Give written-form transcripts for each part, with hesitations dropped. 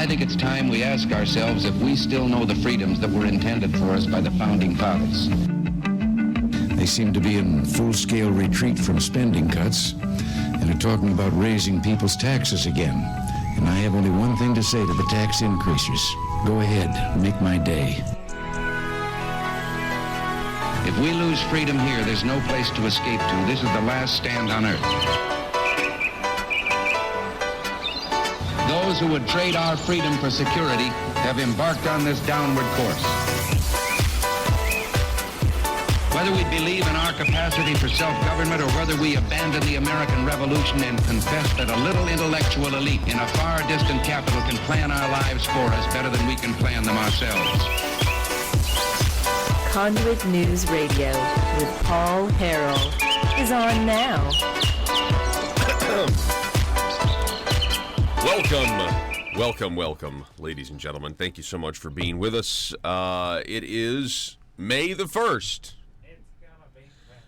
I think it's time we ask ourselves if we still know the freedoms that were intended for us by the Founding Fathers. They seem to be in full-scale retreat from spending cuts and are talking about raising people's taxes again. And I have only one thing to say to the tax increasers. Go ahead, make my day. If we lose freedom here, there's no place to escape to. This is the last stand on earth. Those who would trade our freedom for security have embarked on this downward course. Whether we believe in our capacity for self-government or whether we abandon the American Revolution and confess that a little intellectual elite in a far distant capital can plan our lives for us better than we can plan them ourselves. Conduit News Radio with Paul Harrell is on now. Welcome, ladies and gentlemen. Thank you so much for being with us. It is May the 1st.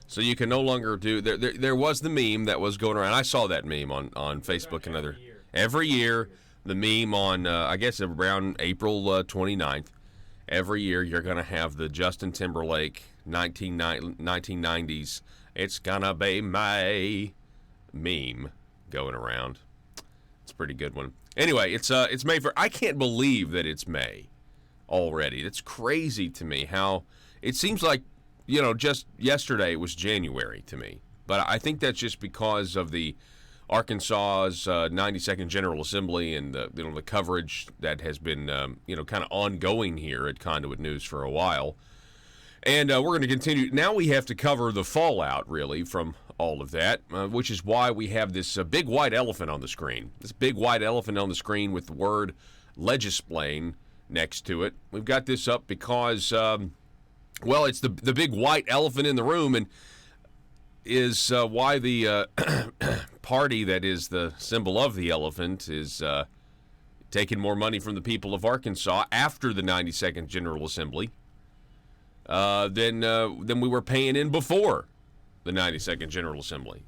So you can no longer do... There was the meme that was going around. I saw that meme on Facebook and other... Every year, the meme on, I guess, around April 29th. Every year, you're going to have the Justin Timberlake 1990s "It's Gonna Be May" meme going around. It's a pretty good one. Anyway, it's May 1st. I can't believe that it's May already. That's crazy to me how it seems like, just yesterday it was January to me. But I think that's just because of the Arkansas's 92nd General Assembly and the coverage that has been kind of ongoing here at Conduit News for a while. And we're going to continue. Now we have to cover the fallout, really, from all of that, which is why we have this big white elephant on the screen. This big white elephant on the screen with the word "legisplain" next to it. We've got this up because, it's the big white elephant in the room, and is why the party that is the symbol of the elephant is taking more money from the people of Arkansas after the 92nd General Assembly than we were paying in before the 92nd General Assembly.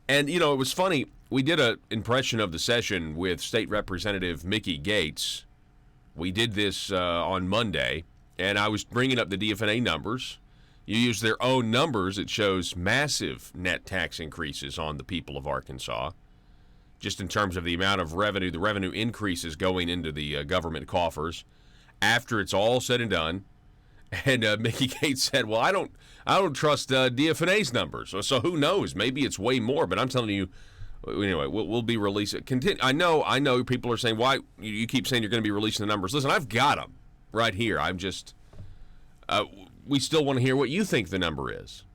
And, it was funny. We did an impression of the session with State Representative Mickey Gates. We did this on Monday, and I was bringing up the DFNA numbers. You use their own numbers, it shows massive net tax increases on the people of Arkansas, just in terms of the amount of revenue, the revenue increases going into the government coffers after it's all said and done. And Mickey Gates said, well, I don't trust DFNA's numbers, so who knows? Maybe it's way more, but I'm telling you, anyway, we'll be releasing. I know people are saying, why you keep saying you're going to be releasing the numbers. Listen, I've got them right here. I'm just... we still want to hear what you think the number is.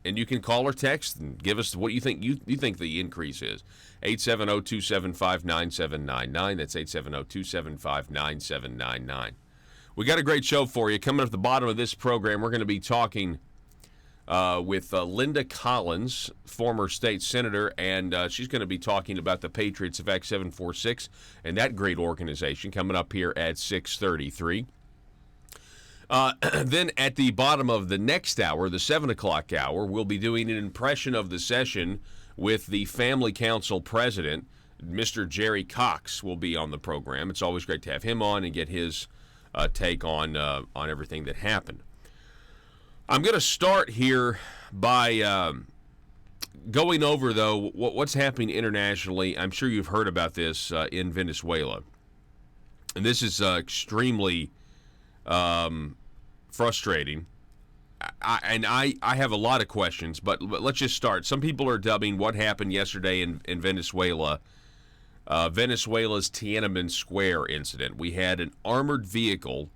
And you can call or text and give us what you think the increase is. 870-275-9799. That's 870-275-9799. We got a great show for you. Coming up at the bottom of this program, we're going to be talking with Linda Collins, former state senator, and she's going to be talking about the Patriots of Act 746 and that great organization coming up here at 6:33. Then at the bottom of the next hour, the 7 o'clock hour, we'll be doing an impression of the session with the Family Council president, Mr. Jerry Cox, will be on the program. It's always great to have him on and get his take on everything that happened. I'm going to start here by going over, though, what's happening internationally. I'm sure you've heard about this in Venezuela. And this is extremely... frustrating. I have a lot of questions, but let's just start. Some people are dubbing what happened yesterday in Venezuela, Venezuela's Tiananmen Square incident. We had an armored vehicle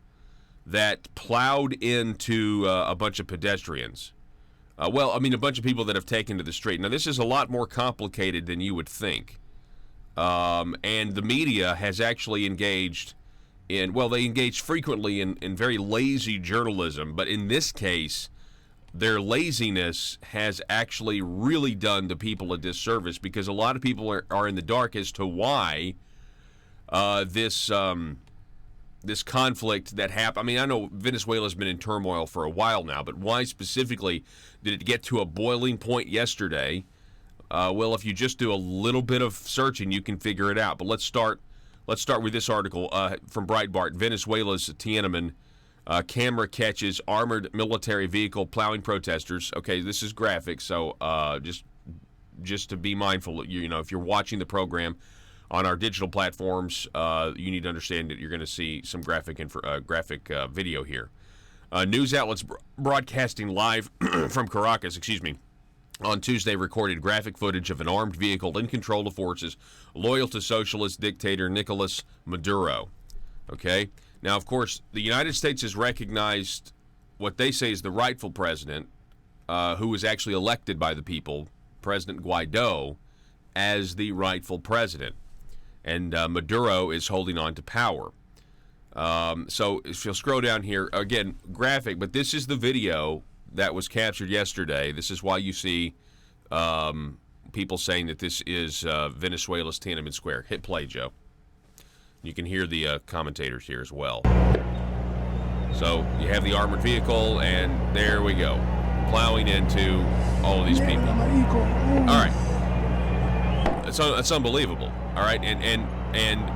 that plowed into a bunch of pedestrians. A bunch of people that have taken to the street. Now, this is a lot more complicated than you would think. And the media has actually engaged they engage frequently in very lazy journalism, but in this case, their laziness has actually really done the people a disservice because a lot of people are in the dark as to why this conflict that happened. I mean, I know Venezuela's been in turmoil for a while now, but why specifically did it get to a boiling point yesterday? If you just do a little bit of searching, you can figure it out. But let's start Let's start with this article from Breitbart. Venezuela's Tiananmen camera catches armored military vehicle plowing protesters. Okay, this is graphic, so just to be mindful, if you're watching the program on our digital platforms, you need to understand that you're going to see some graphic video here. News outlets broadcasting live from Caracas, on Tuesday recorded graphic footage of an armed vehicle in control of forces loyal to socialist dictator Nicolas Maduro. Okay? Now, of course, the United States has recognized what they say is the rightful president, who was actually elected by the people, President Guaido, as the rightful president. And Maduro is holding on to power. So if you'll scroll down here, again, graphic, but this is the video that was captured yesterday. This is why you see people saying that this is Venezuela's Tiananmen Square. Hit play, Joe. You can hear the commentators here as well. So you have the armored vehicle, and there we go, plowing into all of these people. All right. It's unbelievable. All right,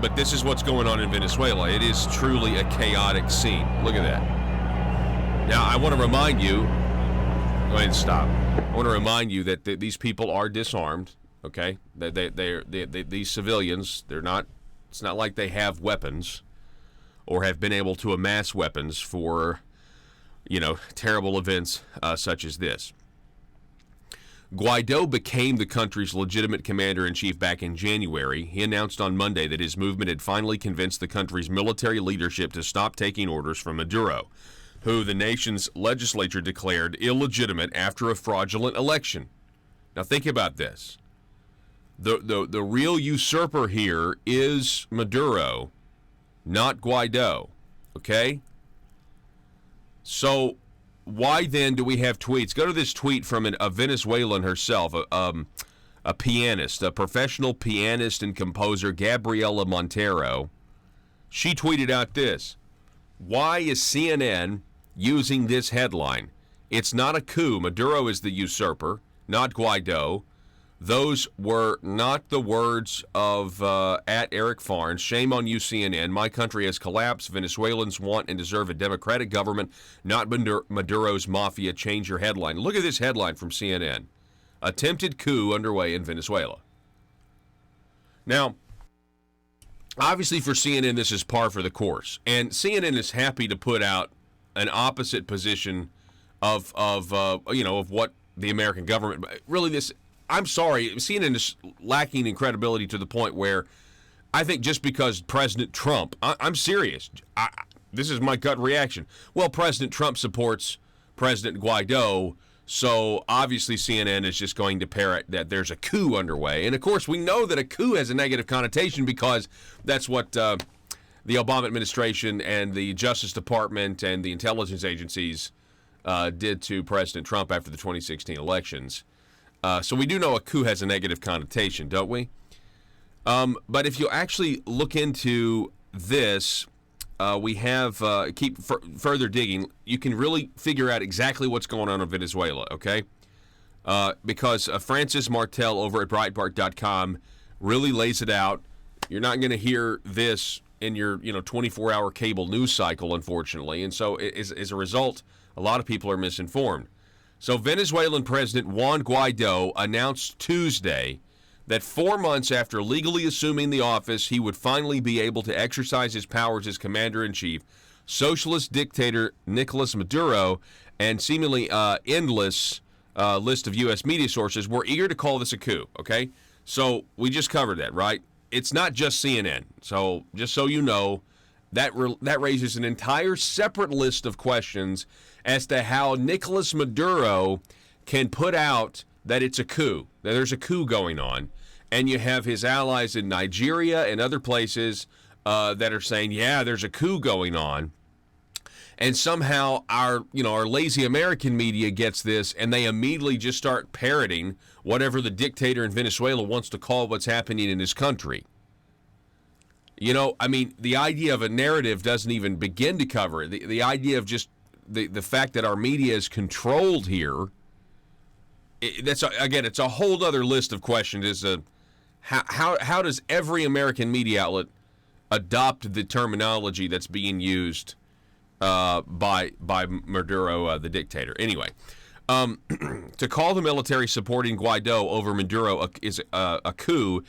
but this is what's going on in Venezuela. It is truly a chaotic scene. Look at that. Now, I want to remind you. Go ahead and stop. I want to remind you that these people are disarmed. Okay, these civilians. They're not. It's not like they have weapons, or have been able to amass weapons for, terrible events such as this. Guaido became the country's legitimate commander-in-chief back in January. He announced on Monday that his movement had finally convinced the country's military leadership to stop taking orders from Maduro, who the nation's legislature declared illegitimate after a fraudulent election. Now think about this. The real usurper here is Maduro, not Guaido. Okay? So why then do we have tweets? Go to this tweet from a Venezuelan herself, a pianist, a professional pianist and composer, Gabriela Montero. She tweeted out this. Why is CNN using this headline? It's not a coup. Maduro is the usurper, not Guaido. Those were not the words of at Eric Farnes. Shame on you, CNN. My country has collapsed. Venezuelans want and deserve a democratic government, not Maduro's mafia. Change your headline. Look at this headline from CNN. Attempted coup underway in Venezuela. Now, obviously for CNN, this is par for the course. And CNN is happy to put out an opposite position of what the American government, really this, I'm sorry, CNN is lacking in credibility to the point where I think just because President Trump, I'm serious, this is my gut reaction. Well, President Trump supports President Guaido, so obviously CNN is just going to parrot that there's a coup underway. And of course, we know that a coup has a negative connotation because that's what the Obama administration and the Justice Department and the intelligence agencies did to President Trump after the 2016 elections. So we do know a coup has a negative connotation, don't we? But if you actually look into this, we have, further digging, you can really figure out exactly what's going on in Venezuela, okay? Because Francis Martel over at Breitbart.com really lays it out. You're not going to hear this in your 24-hour cable news cycle, unfortunately. And so as a result, a lot of people are misinformed. So Venezuelan President Juan Guaido announced Tuesday that 4 months after legally assuming the office, he would finally be able to exercise his powers as commander-in-chief. Socialist dictator Nicolas Maduro and seemingly endless list of U.S. media sources were eager to call this a coup, okay? So we just covered that, right? It's not just CNN. So just so you know, that raises an entire separate list of questions as to how Nicolas Maduro can put out that it's a coup, that there's a coup going on, and you have his allies in Nigeria and other places that are saying, yeah, there's a coup going on, and somehow our lazy American media gets this, and they immediately just start parroting whatever the dictator in Venezuela wants to call what's happening in his country. The idea of a narrative doesn't even begin to cover it. The idea of just the fact that our media is controlled here, it's a whole other list of questions. How does every American media outlet adopt the terminology that's being used by Maduro, the dictator. Anyway, to call the military supporting Guaido over Maduro is a coup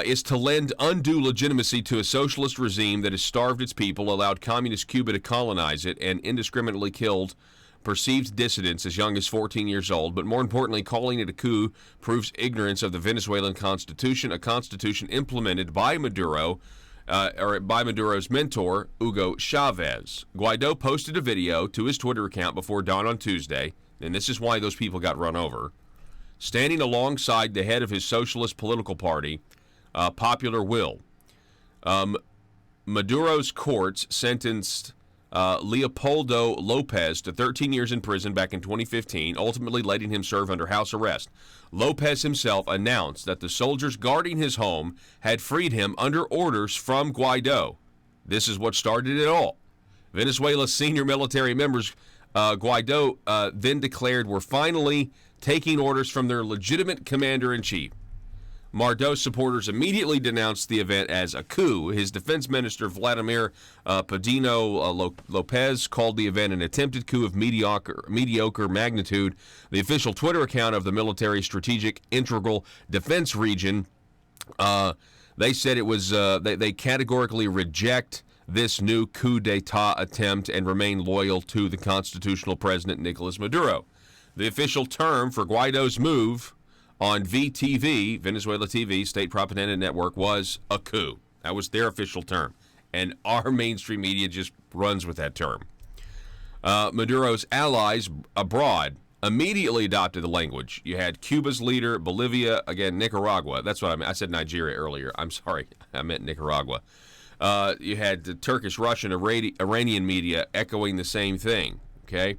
is to lend undue legitimacy to a socialist regime that has starved its people, allowed communist Cuba to colonize it, and indiscriminately killed perceived dissidents as young as 14 years old. But more importantly, calling it a coup proves ignorance of the Venezuelan constitution, a constitution implemented by Maduro, or by Maduro's mentor, Hugo Chavez. Guaido posted a video to his Twitter account before dawn on Tuesday, and this is why those people got run over, standing alongside the head of his socialist political party, Popular Will. Maduro's courts sentenced Leopoldo Lopez to 13 years in prison back in 2015, ultimately letting him serve under house arrest. Lopez himself announced that the soldiers guarding his home had freed him under orders from Guaido. This is what started it all. Venezuela's senior military members, Guaido then declared, were finally taking orders from their legitimate commander-in-chief. Mardos supporters immediately denounced the event as a coup. His defense minister, Vladimir Padino Lopez, called the event an attempted coup of mediocre magnitude. The official Twitter account of the military strategic integral defense region, they said it was they categorically reject this new coup d'etat attempt and remain loyal to the constitutional president, Nicolas Maduro. The official term for Guaido's move on VTV, Venezuela TV, state propaganda network, was a coup. That was their official term. And our mainstream media just runs with that term. Maduro's allies abroad immediately adopted the language. You had Cuba's leader, Bolivia, again, Nicaragua. That's what I meant. I said Nigeria earlier. I'm sorry. I meant Nicaragua. You had the Turkish, Russian, Iranian media echoing the same thing. Okay?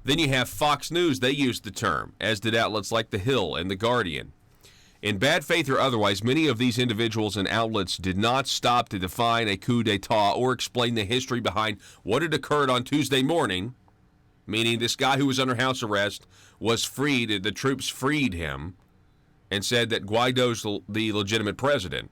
Then you have Fox News. They used the term, as did outlets like The Hill and The Guardian. In bad faith or otherwise, many of these individuals and outlets did not stop to define a coup d'etat or explain the history behind what had occurred on Tuesday morning, meaning this guy who was under house arrest was freed, the troops freed him, and said that Guaido's the legitimate president.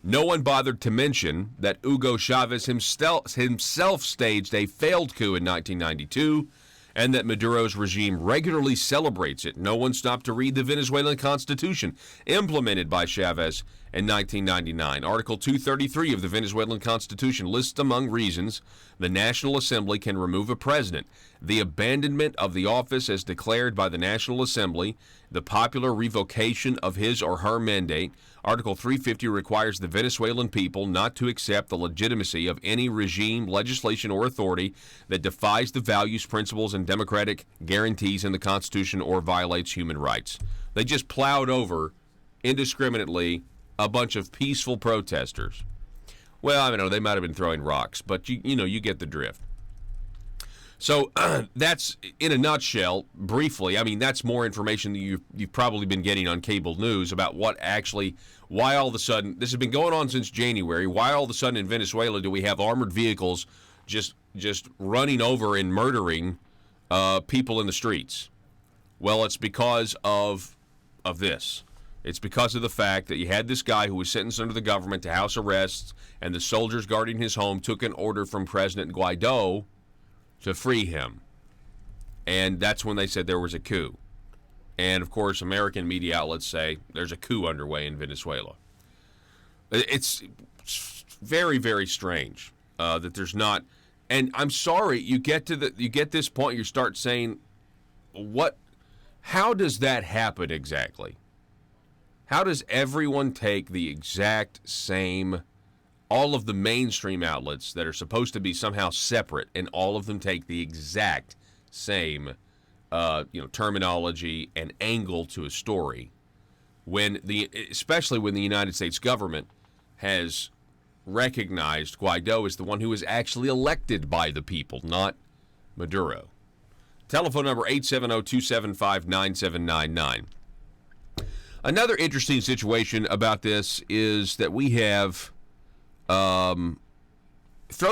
No one bothered to mention that Hugo Chavez himself staged a failed coup in 1992, and that Maduro's regime regularly celebrates it. No one stopped to read the Venezuelan Constitution, implemented by Chavez in 1999. Article 233 of the Venezuelan Constitution lists among reasons the National Assembly can remove a president: the abandonment of the office as declared by the National Assembly, the popular revocation of his or her mandate. Article 350 requires the Venezuelan people not to accept the legitimacy of any regime, legislation, or authority that defies the values, principles, and democratic guarantees in the Constitution or violates human rights. They just plowed over indiscriminately a bunch of peaceful protesters. Well, I don't know, they might have been throwing rocks, but you get the drift. So that's, in a nutshell, briefly, I mean, that's more information that you've probably been getting on cable news about why all of a sudden, this has been going on since January, why all of a sudden in Venezuela do we have armored vehicles just running over and murdering people in the streets? Well, it's because of this. It's because of the fact that you had this guy who was sentenced under the government to house arrest, and the soldiers guarding his home took an order from President Guaido to free him. And that's when they said there was a coup. And, of course, American media outlets say there's a coup underway in Venezuela. It's very, very strange that there's not. And I'm sorry, you get this point, you start saying, how does that happen exactly? How does everyone take the exact same, all of the mainstream outlets that are supposed to be somehow separate, and all of them take the exact same terminology and angle to a story, especially when the United States government has recognized Guaido as the one who was actually elected by the people, not Maduro. Telephone number 870-275-9799. Another interesting situation about this is that we have, throw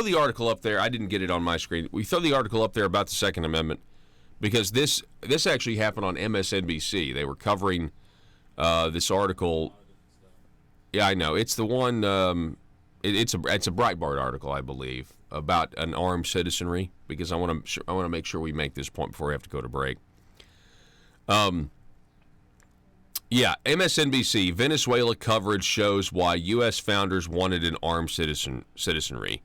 the article up there. I didn't get it on my screen. We throw the article up there about the Second Amendment because this actually happened on MSNBC. They were covering this article. Yeah, I know. It's the one, It's a Breitbart article, I believe, about an armed citizenry, because I want to make sure we make this point before we have to go to break. Yeah, MSNBC, Venezuela coverage shows why U.S. founders wanted an armed citizenry.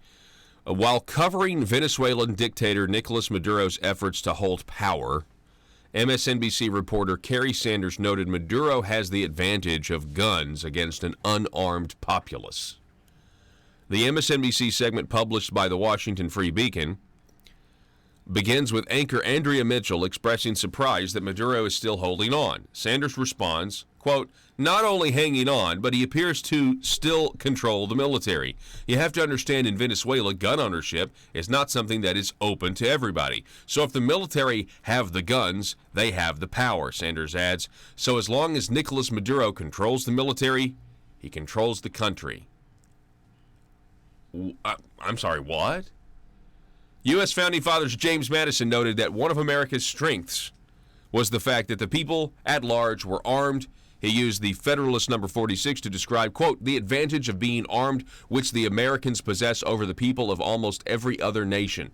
While covering Venezuelan dictator Nicolas Maduro's efforts to hold power, MSNBC reporter Kerry Sanders noted Maduro has the advantage of guns against an unarmed populace. The MSNBC segment published by the Washington Free Beacon begins with anchor Andrea Mitchell expressing surprise that Maduro is still holding on. Sanders responds, quote, not only hanging on, but he appears to still control the military. You have to understand, in Venezuela, gun ownership is not something that is open to everybody. So if the military have the guns, they have the power, Sanders adds. So as long as Nicolas Maduro controls the military, he controls the country. I'm sorry, what? U.S. Founding Fathers James Madison noted that one of America's strengths was the fact that the people at large were armed. He used the Federalist number 46 to describe, quote, the advantage of being armed which the Americans possess over the people of almost every other nation.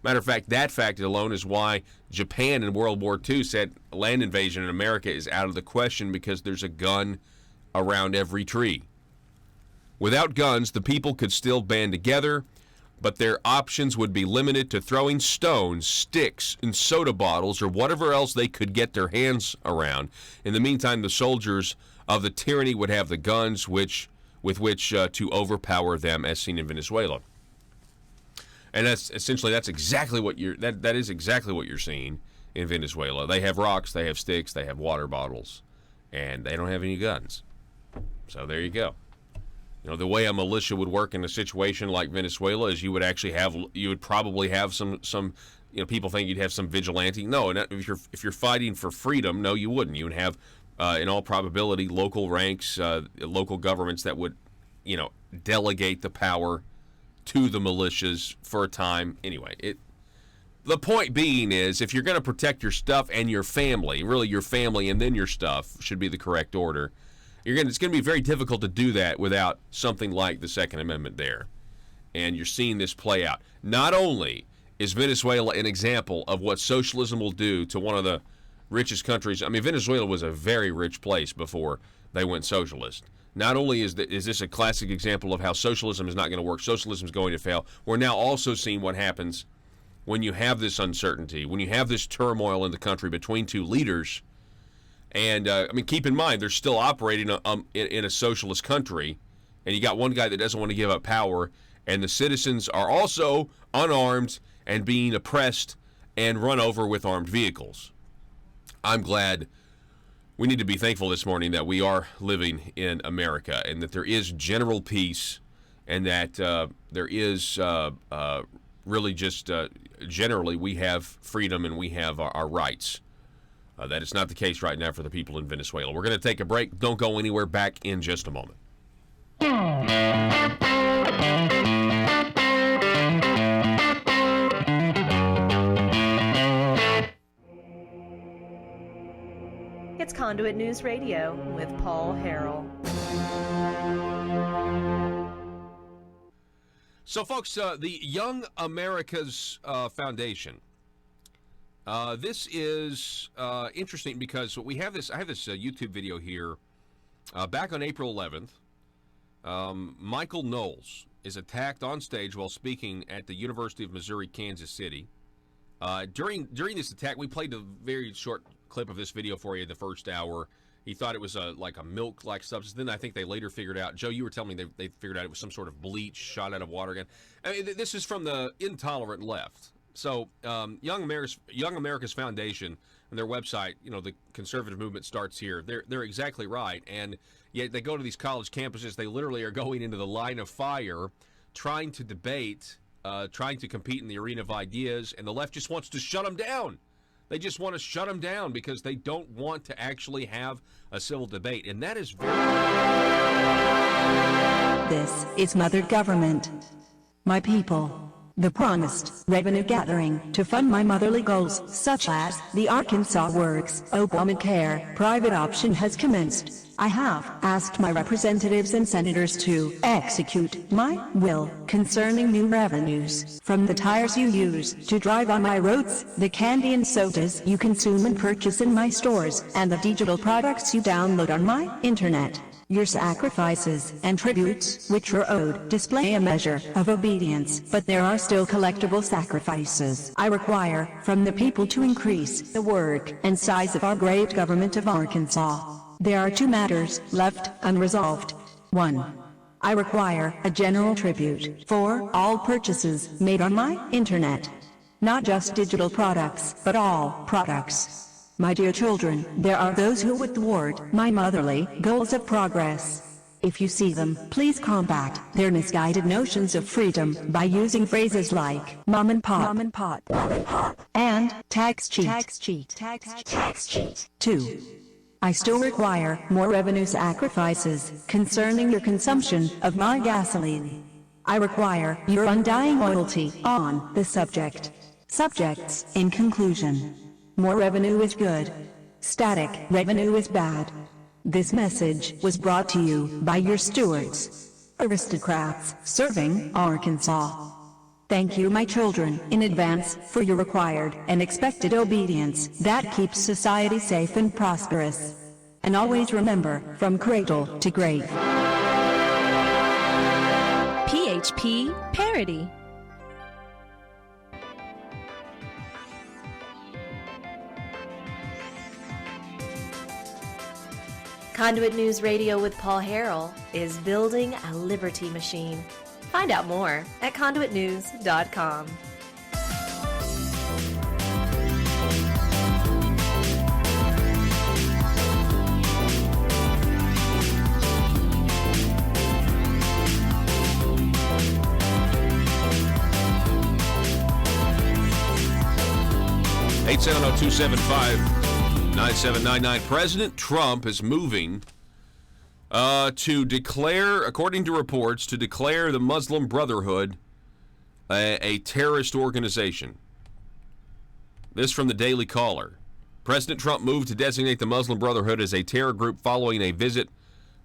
Matter of fact, that fact alone is why Japan in World War II said land invasion in America is out of the question, because there's a gun around every tree. Without guns, the people could still band together, but their options would be limited to throwing stones, sticks, and soda bottles, or whatever else they could get their hands around. In the meantime, the soldiers of the tyranny would have the guns with which to overpower them, as seen in Venezuela. And that's exactly what that is exactly what you're seeing in Venezuela. They have rocks, they have sticks, they have water bottles, and they don't have any guns. So there you go. You know, the way a militia would work in a situation like Venezuela is you would probably have some people think you'd have some vigilante. No, if you're fighting for freedom, no, you wouldn't. You would have, in all probability, local ranks, local governments that would, delegate the power to the militias for a time. Anyway, the point being is, if you're going to protect your stuff and your family, really your family and then your stuff should be the correct order. It's going to be very difficult to do that without something like the Second Amendment there. And you're seeing this play out. Not only is Venezuela an example of what socialism will do to one of the richest countries. I mean, Venezuela was a very rich place before they went socialist. Not only is this a classic example of how socialism is not going to work, socialism is going to fail, we're now also seeing what happens when you have this uncertainty, when you have this turmoil in the country between two leaders. And, keep in mind, they're still operating in a socialist country, and you got one guy that doesn't want to give up power, and the citizens are also unarmed and being oppressed and run over with armed vehicles. I'm glad. We need to be thankful this morning that we are living in America and that there is general peace, and that there is really just generally we have freedom and we have our rights. That is not the case right now for the people in Venezuela. We're going to take a break. Don't go anywhere. Back in just a moment. It's Conduit News Radio with Paul Harrell. So, folks, the Young America's Foundation. This is interesting because I have this YouTube video here. Back on April 11th, Michael Knowles is attacked on stage while speaking at the University of Missouri, Kansas City. During this attack, we played a very short clip of this video for you in the first hour. He thought it was like a milk-like substance. Then I think they later figured out, Joe, you were telling me they figured out it was some sort of bleach shot out of water again. I mean, this is from the intolerant left. So, Young America's Foundation and their website, the conservative movement starts here. They're exactly right, and yet they go to these college campuses. They literally are going into the line of fire, trying to debate, trying to compete in the arena of ideas, and the left just wants to shut them down. They just want to shut them down because they don't want to actually have a civil debate, and that is very. This is Mother Government. My people. The promised revenue gathering to fund my motherly goals, such as the Arkansas Works, Obamacare, private option has commenced. I have asked my representatives and senators to execute my will concerning new revenues from the tires you use to drive on my roads, the candy and sodas you consume and purchase in my stores, and the digital products you download on my internet. Your sacrifices and tributes, which are owed, display a measure of obedience, but there are still collectible sacrifices I require from the people to increase the work and size of our great government of Arkansas. There are 2 matters left unresolved. 1. I require a general tribute for all purchases made on my internet. Not just digital products, but all products. My dear children, there are those who would thwart my motherly goals of progress. If you see them, please combat their misguided notions of freedom by using phrases like mom and pop, and tax cheat. 2. I still require more revenue sacrifices concerning your consumption of my gasoline. I require your undying loyalty on the subject. Subjects, in conclusion. More revenue is good. Static revenue is bad. This message was brought to you by your stewards, aristocrats serving Arkansas. Thank you, my children, in advance for your required and expected obedience that keeps society safe and prosperous. And always remember, from cradle to grave. PHP Parody. Conduit News Radio with Paul Harrell is building a liberty machine. Find out more at conduitnews.com. Eight 9799. President Trump is moving to declare, according to reports, to declare the Muslim Brotherhood a terrorist organization. This from the Daily Caller. President Trump moved to designate the Muslim Brotherhood as a terror group following a visit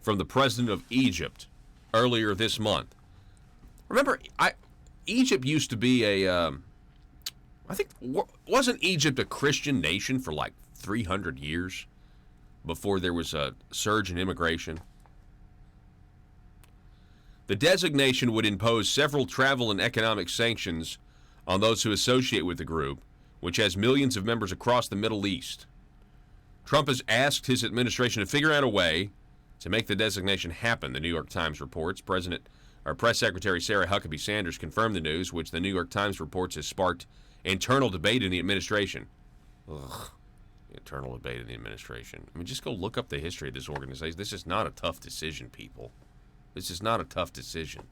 from the president of Egypt earlier this month. Remember, Egypt used to be wasn't Egypt a Christian nation for like 300 years before there was a surge in immigration? The designation would impose several travel and economic sanctions on those who associate with the group, which has millions of members across the Middle East. Trump has asked his administration to figure out a way to make the designation happen, the New York Times reports. Press Secretary Sarah Huckabee Sanders confirmed the news, which the New York Times reports has sparked internal debate in the administration. Ugh. Internal debate in the administration. I mean, just go look up the history of this organization. This is not a tough decision, people. This is not a tough decision.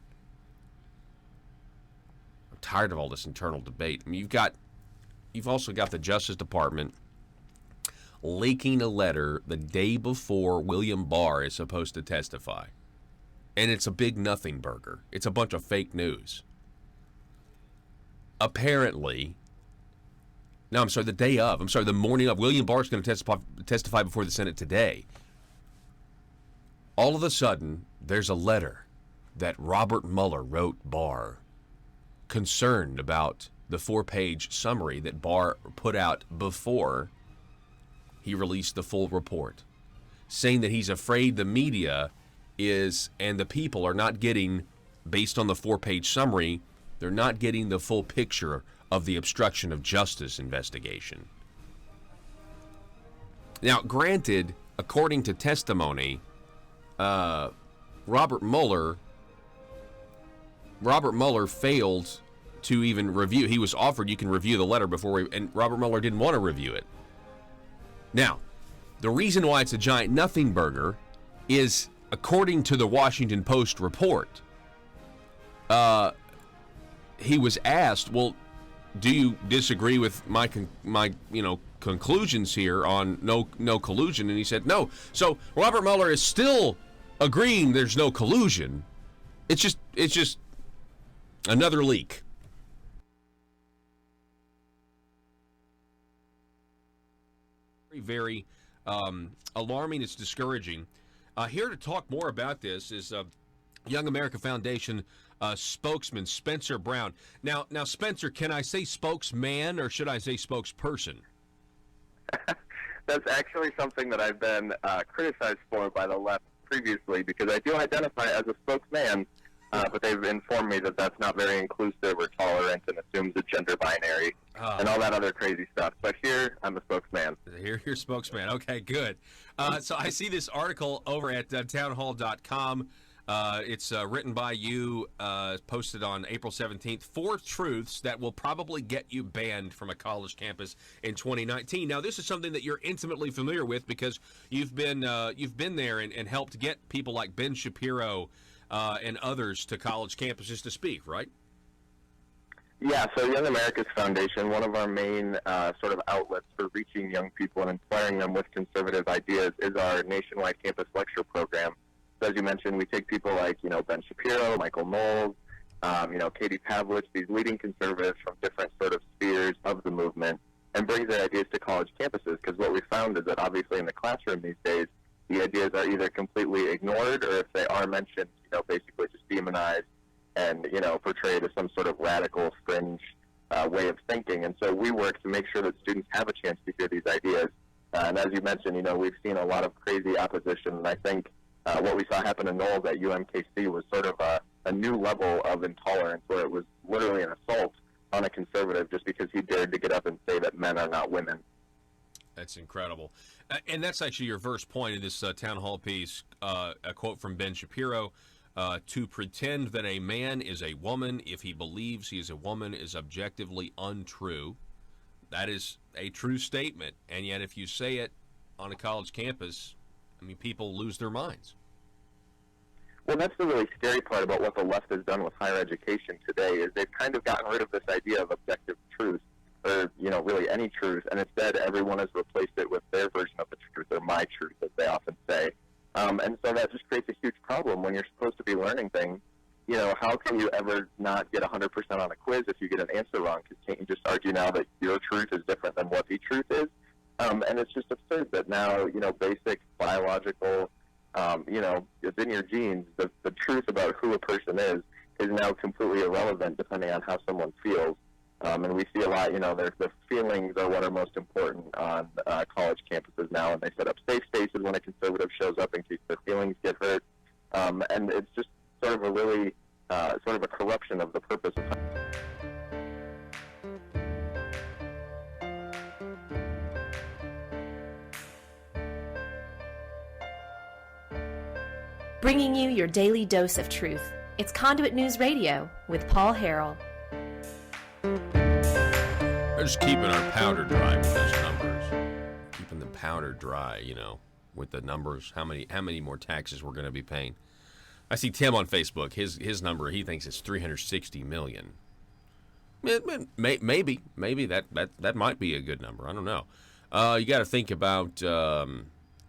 I'm tired of all this internal debate. I mean, you've also got the Justice Department leaking a letter the day before William Barr is supposed to testify. And it's a big nothing burger. It's a bunch of fake news. Apparently, the morning of, William Barr is going to testify before the Senate today. All of a sudden, there's a letter that Robert Mueller wrote Barr, concerned about the 4-page summary that Barr put out before he released the full report, saying that he's afraid the media and the people are not getting, based on the 4-page summary, they're not getting the full picture of the obstruction of justice investigation. Now, granted, according to testimony, Robert Mueller failed to even review. He was offered, you can review the letter and Robert Mueller didn't want to review it. Now, the reason why it's a giant nothing burger is, according to the Washington Post report, he was asked, well, do you disagree with my conclusions here on no collusion? And he said no. So Robert Mueller is still agreeing there's no collusion. It's just another leak. Very, very alarming. It's discouraging. Here to talk more about this is Young America Foundation spokesman Spencer Brown. Now, Spencer, can I say spokesman or should I say spokesperson? That's actually something that I've been criticized for by the left previously, because I do identify as a spokesman, but they've informed me that that's not very inclusive or tolerant and assumes a gender binary and all that other crazy stuff. But here, I'm a spokesman. Here, you're spokesman. Okay, good. So I see this article over at townhall.com. It's written by you, posted on April 17th. 4 truths that will probably get you banned from a college campus in 2019. Now, this is something that you're intimately familiar with because you've been there and helped get people like Ben Shapiro and others to college campuses to speak, right? Yeah, so Young America's Foundation, one of our main sort of outlets for reaching young people and inspiring them with conservative ideas is our nationwide campus lecture program. So as you mentioned, we take people like, Ben Shapiro, Michael Knowles, Katie Pavlich, these leading conservatives from different sort of spheres of the movement, and bring their ideas to college campuses. Because what we found is that obviously in the classroom these days, the ideas are either completely ignored or if they are mentioned, basically just demonized and, portrayed as some sort of radical, fringe way of thinking. And so we work to make sure that students have a chance to hear these ideas. And as you mentioned, we've seen a lot of crazy opposition, and I think what we saw happen in Knowles at UMKC was sort of a new level of intolerance where it was literally an assault on a conservative just because he dared to get up and say that men are not women. That's incredible. And that's actually your first point in this town hall piece, a quote from Ben Shapiro. To pretend that a man is a woman if he believes he is a woman is objectively untrue. That is a true statement. And yet if you say it on a college campus, people lose their minds. Well, that's the really scary part about what the left has done with higher education today is they've kind of gotten rid of this idea of objective truth or, really any truth, and instead everyone has replaced it with their version of the truth or my truth, as they often say. And so that just creates a huge problem when you're supposed to be learning things. How can you ever not get 100% on a quiz if you get an answer wrong? Because can't you just argue now that your truth is different than what the truth is? And it's just absurd that now, basic biological, it's in your genes. The truth about who a person is now completely irrelevant depending on how someone feels. And we see a lot, the feelings are what are most important on college campuses now, and they set up safe spaces when a conservative shows up in case their feelings get hurt. And it's just sort of a really, sort of a corruption of the purpose of Bringing you your daily dose of truth. It's Conduit News Radio with Paul Harrell. We're just keeping our powder dry with those numbers. Keeping the powder dry, with the numbers. How many more taxes we're going to be paying? I see Tim on Facebook. His number, he thinks it's 360 million. Maybe that might be a good number. I don't know. You got to think about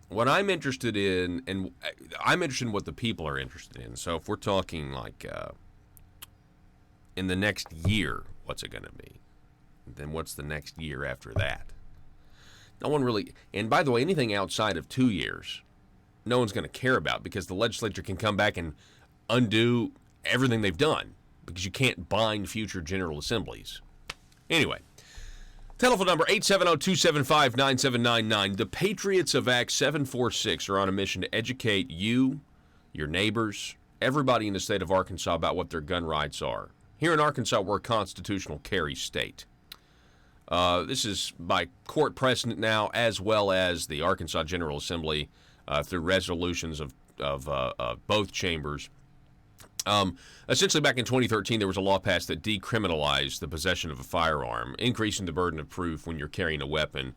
what I'm interested in, and I'm interested in what the people are interested in. So if we're talking like in the next year, what's it going to be? Then what's the next year after that? No one really, and by the way, anything outside of 2 years, no one's going to care about because the legislature can come back and undo everything they've done because you can't bind future General Assemblies. Anyway, telephone number 870-275-9799. The Patriots of Act 746 are on a mission to educate you, your neighbors, everybody in the state of Arkansas about what their gun rights are. Here in Arkansas, we're a constitutional carry state. This is by court precedent now, as well as the Arkansas General Assembly through resolutions of both chambers. Essentially, back in 2013, there was a law passed that decriminalized the possession of a firearm, increasing the burden of proof when you're carrying a weapon.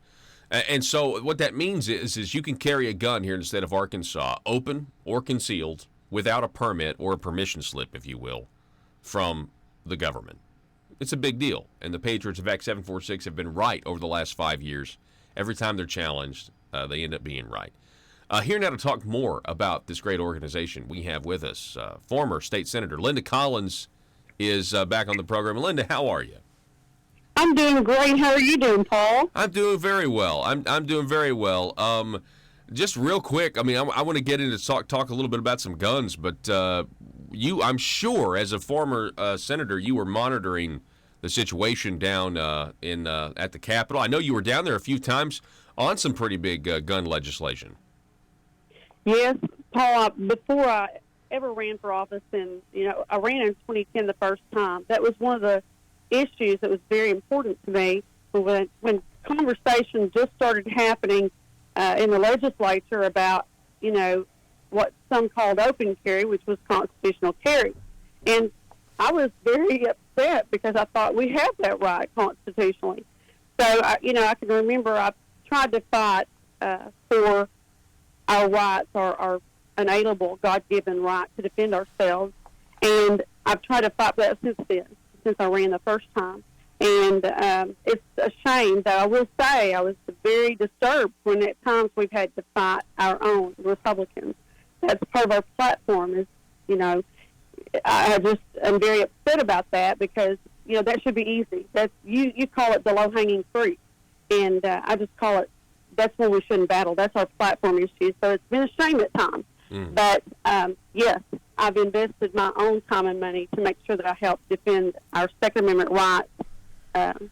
And so what that means is you can carry a gun here in the state of Arkansas, open or concealed, without a permit or a permission slip, if you will, from the government. It's a big deal, and the Patriots of Act 746 have been right over the last 5 years. Every time they're challenged, they end up being right. Here now to talk more about this great organization, we have with us former state senator Linda Collins is back on the program. Linda, how are you? I'm doing great. How are you doing, Paul? I'm doing very well. I'm doing very well. Just real quick, I mean, I want to get into talk a little bit about some guns, but I'm sure, as a former senator, you were monitoring the situation down at the Capitol. I know you were down there a few times on some pretty big gun legislation. Yes, Paul. Before I ever ran for office, and I ran in 2010 the first time. That was one of the issues that was very important to me when conversation just started happening in the legislature about what some called open carry, which was constitutional carry, and I was very upset because I thought we have that right constitutionally. So I can remember I tried to fight for our rights, our inalienable God-given right to defend ourselves, and I've tried to fight for that since I ran the first time. And it's a shame that I will say I was very disturbed when at times we've had to fight our own Republicans. That's part of our platform is, I just am very upset about that because, that should be easy. That's you call it the low-hanging fruit, and I just call it that's when we shouldn't battle. That's our platform issue. So it's been a shame at times. But, yes, I've invested my own time and money to make sure that I help defend our Second Amendment rights to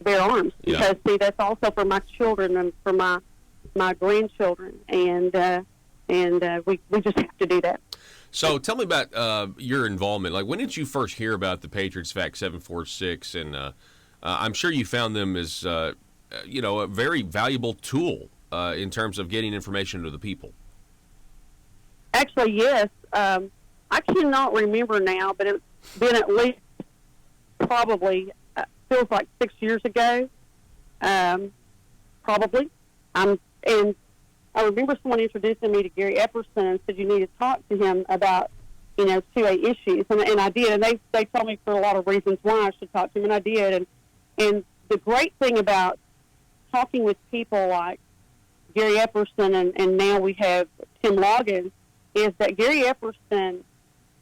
bear arms. Because, see, that's also for my children and for my grandchildren. And we just have to do that. So tell me about your involvement. Like, when did you first hear about the Patriots Fact 746? And I'm sure you found them as, a very valuable tool in terms of getting information to the people. Actually, yes. I cannot remember now, but it's been at least probably feels like 6 years ago. Probably. And I remember someone introducing me to Gary Epperson and said you need to talk to him about 2A issues, and I did. And they told me for a lot of reasons why I should talk to him, and I did. And the great thing about talking with people like Gary Epperson and now we have Tim Loggins is that Gary Epperson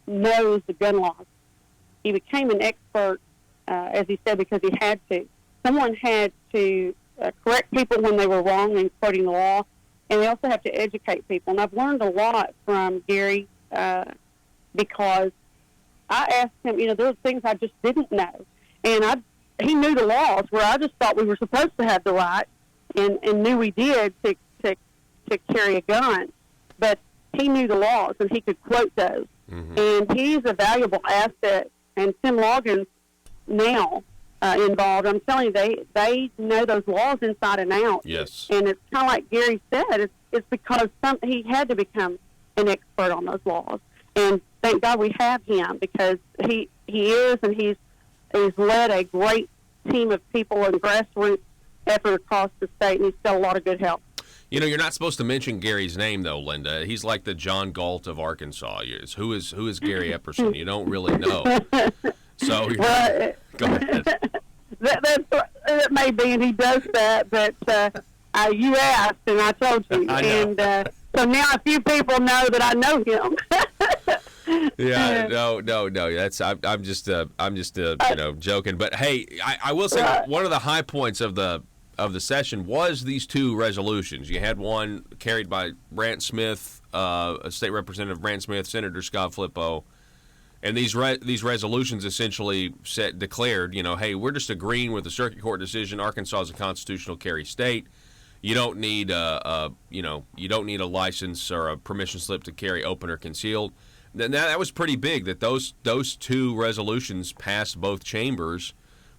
knows the gun laws. He became an expert, as he said, because he had to. Someone had to correct people when they were wrong in quoting the law, and they also have to educate people. And I've learned a lot from Gary because I asked him, there were things I just didn't know. And he knew the laws where I just thought we were supposed to have the right and knew we did to carry a gun. But he knew the laws, and he could quote those. Mm-hmm. And he's a valuable asset. And Tim Loggins now involved, I'm telling you, they know those laws inside and out. Yes. And it's kind of like Gary said, it's because he had to become an expert on those laws. And thank God we have him because he is, and he's led a great team of people and grassroots effort across the state, and he's got a lot of good help. You're not supposed to mention Gary's name, though, Linda. He's like the John Galt of Arkansas. Who is Gary Epperson? You don't really know. So, well, go ahead. That may be, and he does that, but you asked, and I told you. I know. And so now a few people know that I know him. Yeah, no. That's I'm just joking. But hey, I will say one of the high points of the session was these two resolutions. You had one carried by Brant Smith, State Representative Brant Smith, Senator Scott Flippo, and these resolutions essentially declared, hey, we're just agreeing with the circuit court decision. Arkansas is a constitutional carry state. You don't need a license or a permission slip to carry open or concealed. That was pretty big that those two resolutions passed both chambers.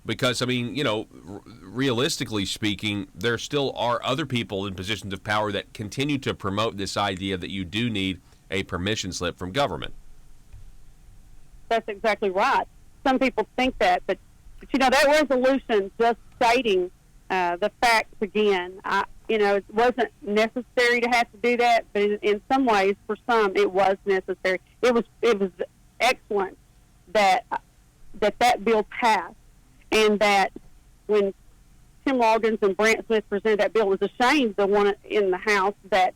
Because, realistically speaking, there still are other people in positions of power that continue to promote this idea that you do need a permission slip from government. That's exactly right. Some people think that, but that resolution just stating the facts again, it wasn't necessary to have to do that, but in some ways, for some, it was necessary. It was excellent that bill passed. And that when Tim Loggins and Brant Smith presented that bill, it was a shame the one in the House that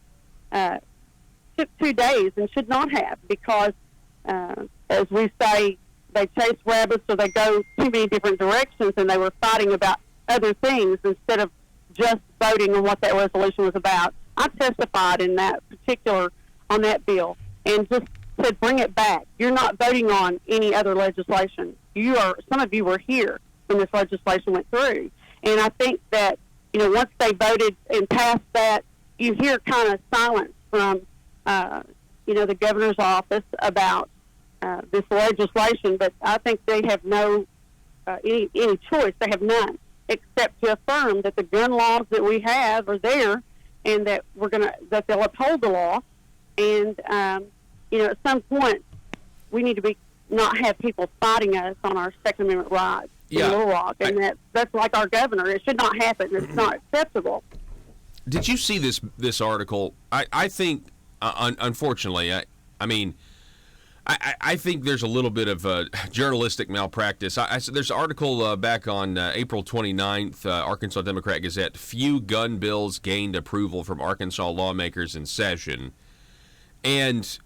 took 2 days and should not have, because, as we say, they chase rabbits or they go too many different directions, and they were fighting about other things instead of just voting on what that resolution was about. I testified in that particular, on that bill, and just said, bring it back. You're not voting on any other legislation. Some of you were here when this legislation went through. And I think that, once they voted and passed that, you hear kind of silence from, the governor's office about this legislation, but I think they have no any choice. They have none, except to affirm that the gun laws that we have are there, and that that they'll uphold the law. And at some point, we need to not have people fighting us on our Second Amendment rights in Little Rock, and that's like our governor. It should not happen. It's not acceptable. Did you see this article? I think, unfortunately, I think there's a little bit of journalistic malpractice. There's an article back on April 29th, Arkansas Democrat Gazette, few gun bills gained approval from Arkansas lawmakers in session. And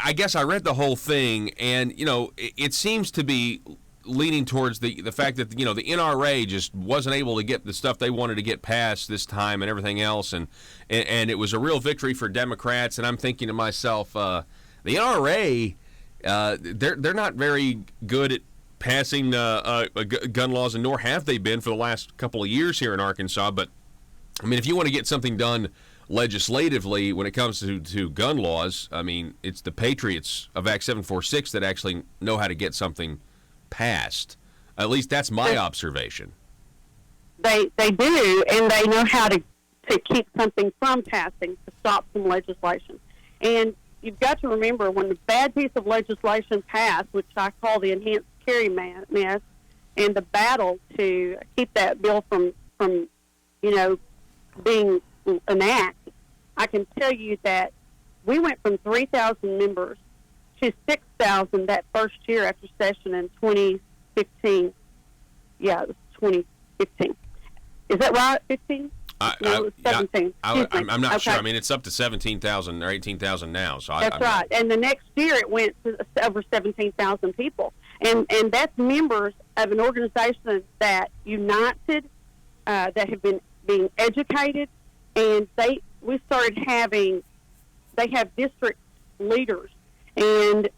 I guess I read the whole thing, and, it seems to be leaning towards the fact that, the NRA just wasn't able to get the stuff they wanted to get passed this time and everything else. And it was a real victory for Democrats. And I'm thinking to myself, the NRA, they're not very good at passing gun laws, and nor have they been for the last couple of years here in Arkansas. But, if you want to get something done legislatively when it comes to gun laws, it's the Patriots of Act 746 that actually know how to get something passed. At least that's my observation. They do, and they know how to keep something from passing, to stop some legislation. And you've got to remember, when the bad piece of legislation passed, which I call the enhanced carry mess, and the battle to keep that bill from being enacted, I can tell you that we went from 3,000 members to 6,000 that first year after session in 2015. Yeah, it was 2015. Is that right? 15? No, it was 17. I'm not sure. It's up to 17,000 or 18,000 now. So that's right. And the next year it went to over 17,000 people. And that's members of an organization that united, that have been being educated, and they have district leaders, and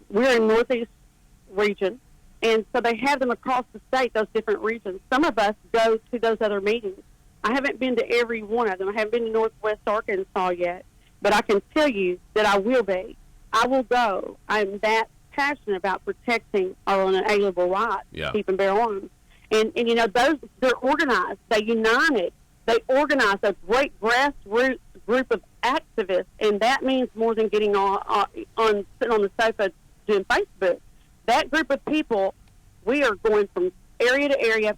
we're in Northeast region, and so they have them across the state, those different regions. Some of us go to those other meetings. I haven't been to every one of them. I haven't been to Northwest Arkansas yet, but I can tell you that I will be. I will go. I'm that passionate about protecting our unalienable rights, keep and bear arms. And they're organized. They united. They organize a great grassroots group of activists, and that means more than getting sitting on the sofa doing Facebook. That group of people, we are going from area to area,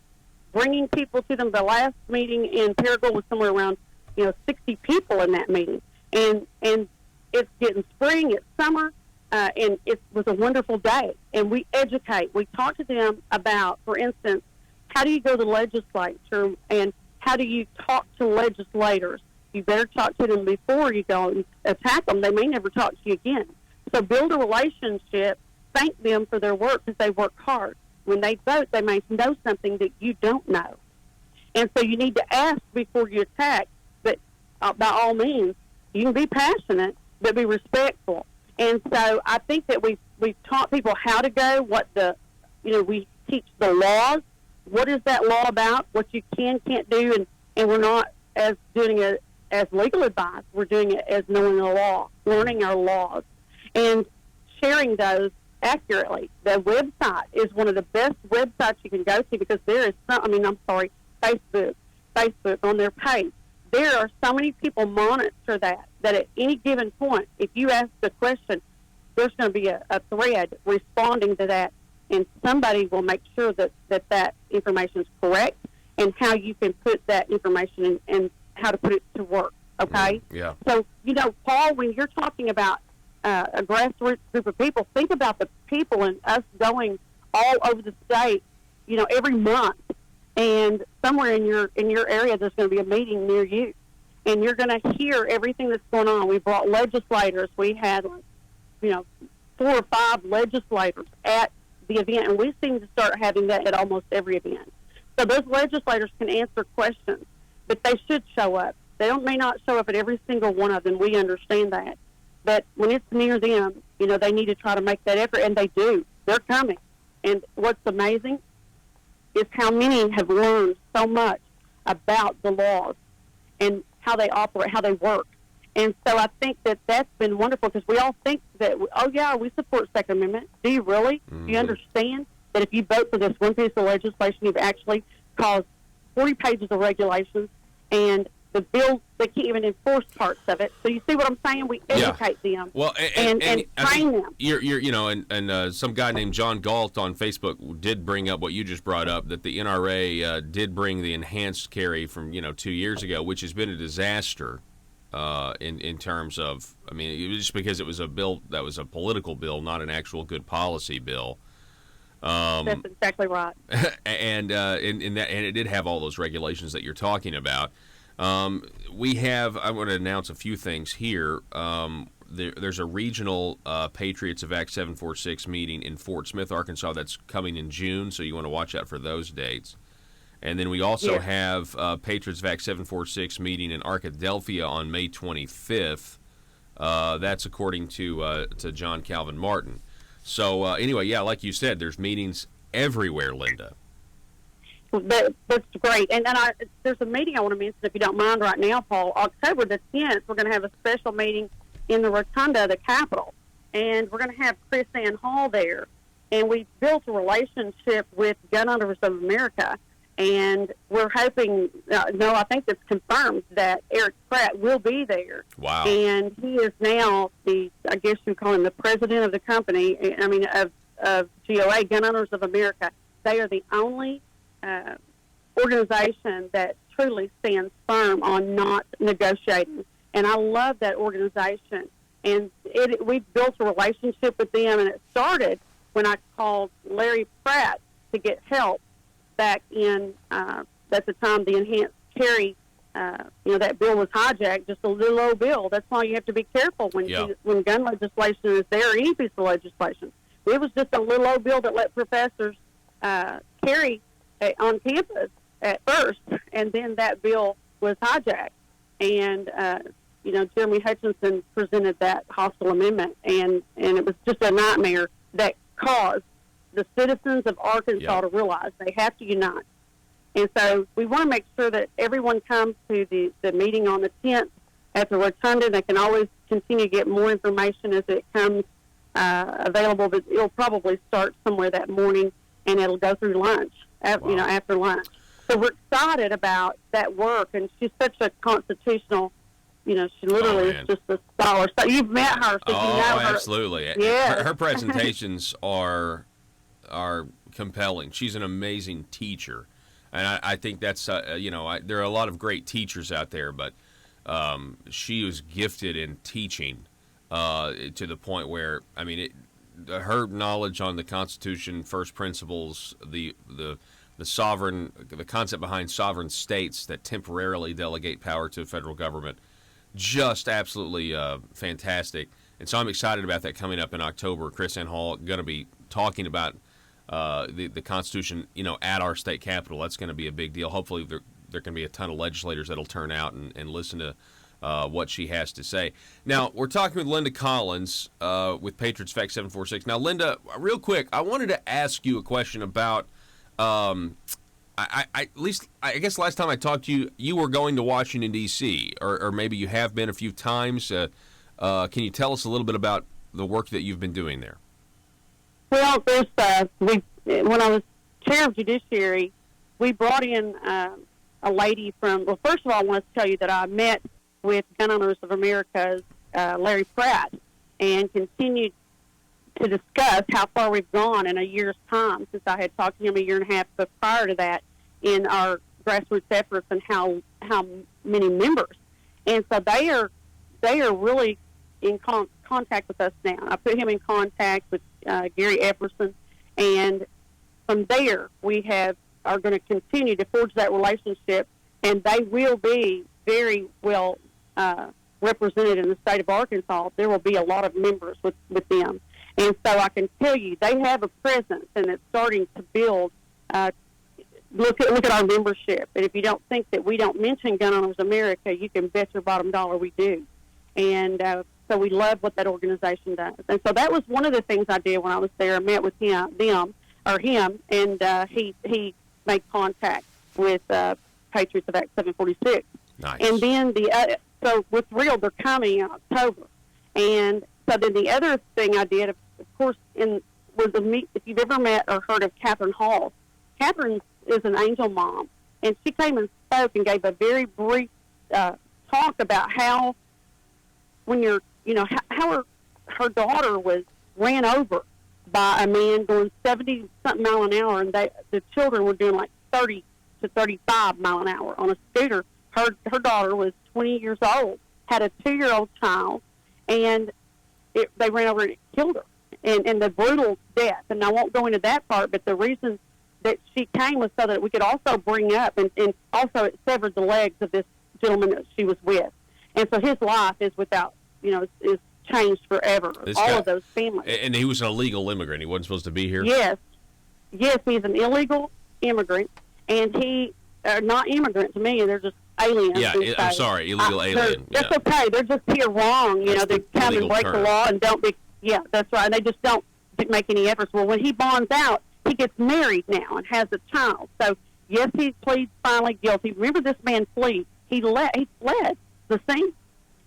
bringing people to them. The last meeting in Paragould was somewhere around 60 people in that meeting, and it's getting spring, it's summer, and it was a wonderful day. And we educate. We talk to them about, for instance, how do you go to the legislature, and how do you talk to legislators? You better talk to them before you go and attack them. They may never talk to you again. So build a relationship. Thank them for their work, because they work hard. When they vote, they may know something that you don't know. And so you need to ask before you attack. But by all means, you can be passionate, but be respectful. And so I think that we've taught people how to go, we teach the laws. What is that law about? What you can't do, and we're not as doing it as legal advice. We're doing it as knowing the law, learning our laws, and sharing those accurately. The website is one of the best websites you can go to, because there is Facebook on their page. There are so many people monitor that at any given point, if you ask the question, there's going to be a thread responding to that, and somebody will make sure that information is correct, and how you can put that information in, and how to put it to work, okay? Yeah. So, Paul, when you're talking about a grassroots group of people, think about the people and us going all over the state, every month, and somewhere in your area there's going to be a meeting near you, and you're going to hear everything that's going on. We brought legislators. We had, 4 or 5 legislators at the event, and we seem to start having that at almost every event. So those legislators can answer questions, but they should show up. They may not show up at every single one of them. We understand that. But when it's near them, they need to try to make that effort, and they do. They're coming. And what's amazing is how many have learned so much about the laws and how they operate, how they work. And so I think that that's been wonderful, because we all think that, we support Second Amendment. Do you really? Do you understand that if you vote for this one piece of legislation, you've actually caused 40 pages of regulations, and the bill, they can't even enforce parts of it. So you see what I'm saying? We educate them, well, and train them. And some guy named John Galt on Facebook did bring up what you just brought up, that the NRA did bring the enhanced carry from 2 years ago, which has been a disaster in terms of, it was just because it was a bill that was a political bill, not an actual good policy bill. That's exactly right. And it did have all those regulations that you're talking about. I want to announce a few things here. There's a regional Patriots of Act 746 meeting in Fort Smith, Arkansas, that's coming in June, so you want to watch out for those dates. And then we also have Patriots of Act 746 meeting in Arkadelphia on May 25th. That's according to John Calvin Martin. So anyway, like you said, there's meetings everywhere, Linda. That's great. And there's a meeting I want to mention, if you don't mind, right now, Paul. October the 10th, we're going to have a special meeting in the Rotunda of the Capitol. And we're going to have Chris Ann Hall there. And we built a relationship with Gun Owners of America. And we're hoping, I think it's confirmed, that Eric Pratt will be there. Wow. And he is now I guess you call him the president of the company, of GOA, Gun Owners of America. They are the only organization that truly stands firm on not negotiating. And I love that organization. And we've built a relationship with them, and it started when I called Larry Pratt to get help back in, at the time, the enhanced carry, that bill was hijacked, just a little old bill. That's why you have to be careful when gun legislation is there, or any piece of legislation. It was just a little old bill that let professors carry on campus at first, and then that bill was hijacked. And, Jeremy Hutchinson presented that hostile amendment, and it was just a nightmare that caused the citizens of Arkansas to realize they have to unite. And so we want to make sure that everyone comes to the meeting on the 10th at the Rotunda. They can always continue to get more information as it comes available, but it'll probably start somewhere that morning, and it'll go through lunch, after lunch. So we're excited about that work, and she's such a constitutional, she literally is just a scholar. So you've met her, so you know her. Absolutely. Yeah. Her presentations are compelling. She's an amazing teacher, and I think that's there are a lot of great teachers out there, but she was gifted in teaching to the point where her knowledge on the Constitution, first principles, the concept behind sovereign states that temporarily delegate power to the federal government, just absolutely fantastic. And so I'm excited about that coming up in October. Chris Ann Hall going to be talking about the Constitution, at our state capitol. That's going to be a big deal. Hopefully there can be a ton of legislators that'll turn out and listen to what she has to say. Now, we're talking with Linda Collins with Patriots of Act 746. Now, Linda, real quick, I wanted to ask you a question about I guess last time I talked to you, you were going to Washington, D.C., or maybe you have been a few times. Can you tell us a little bit about the work that you've been doing there? Well, when I was chair of judiciary, we brought in a lady from, well, first of all, I want to tell you that I met with Gun Owners of America's Larry Pratt and continued to discuss how far we've gone in a year's time since I had talked to him a year and a half prior to that in our grassroots efforts and how many members. And so they are really in contact with us now. I put him in contact with Gary Epperson, and from there we are going to continue to forge that relationship, and they will be very well represented in the state of Arkansas. There will be a lot of members with them. And so I can tell you they have a presence, and it's starting to build look at our membership. And if you don't think that we don't mention Gun Owners America, you can bet your bottom dollar we do. And so we love what that organization does. And so that was one of the things I did when I was there. I met with him, and he made contact with Patriots of Act 746. Nice. And then so with Real, they're coming in October. And so then the other thing I did, of course, was if you've ever met or heard of Catherine Hall. Catherine is an angel mom, and she came and spoke and gave a very brief talk about how when how her daughter was ran over by a man going 70-something mile an hour, and the children were doing like 30 to 35 mile an hour on a scooter. Her daughter was 20 years old, had a 2-year-old child, and they ran over and it killed her. And the brutal death. And I won't go into that part, but the reason that she came was so that we could also bring up, and also it severed the legs of this gentleman that she was with. And so his life is without, is changed forever. Of those families. And he was an illegal immigrant. He wasn't supposed to be here? Yes, he's an illegal immigrant, and not immigrant to me, they're just aliens. Yeah, I'm sorry, illegal alien. That's okay. They're just here wrong. They come and break the law and don't be. Yeah, that's right. And they just don't make any efforts. Well, when he bonds out, he gets married now and has a child. So, yes, he pleads finally guilty. Remember, this man fled. He fled the scene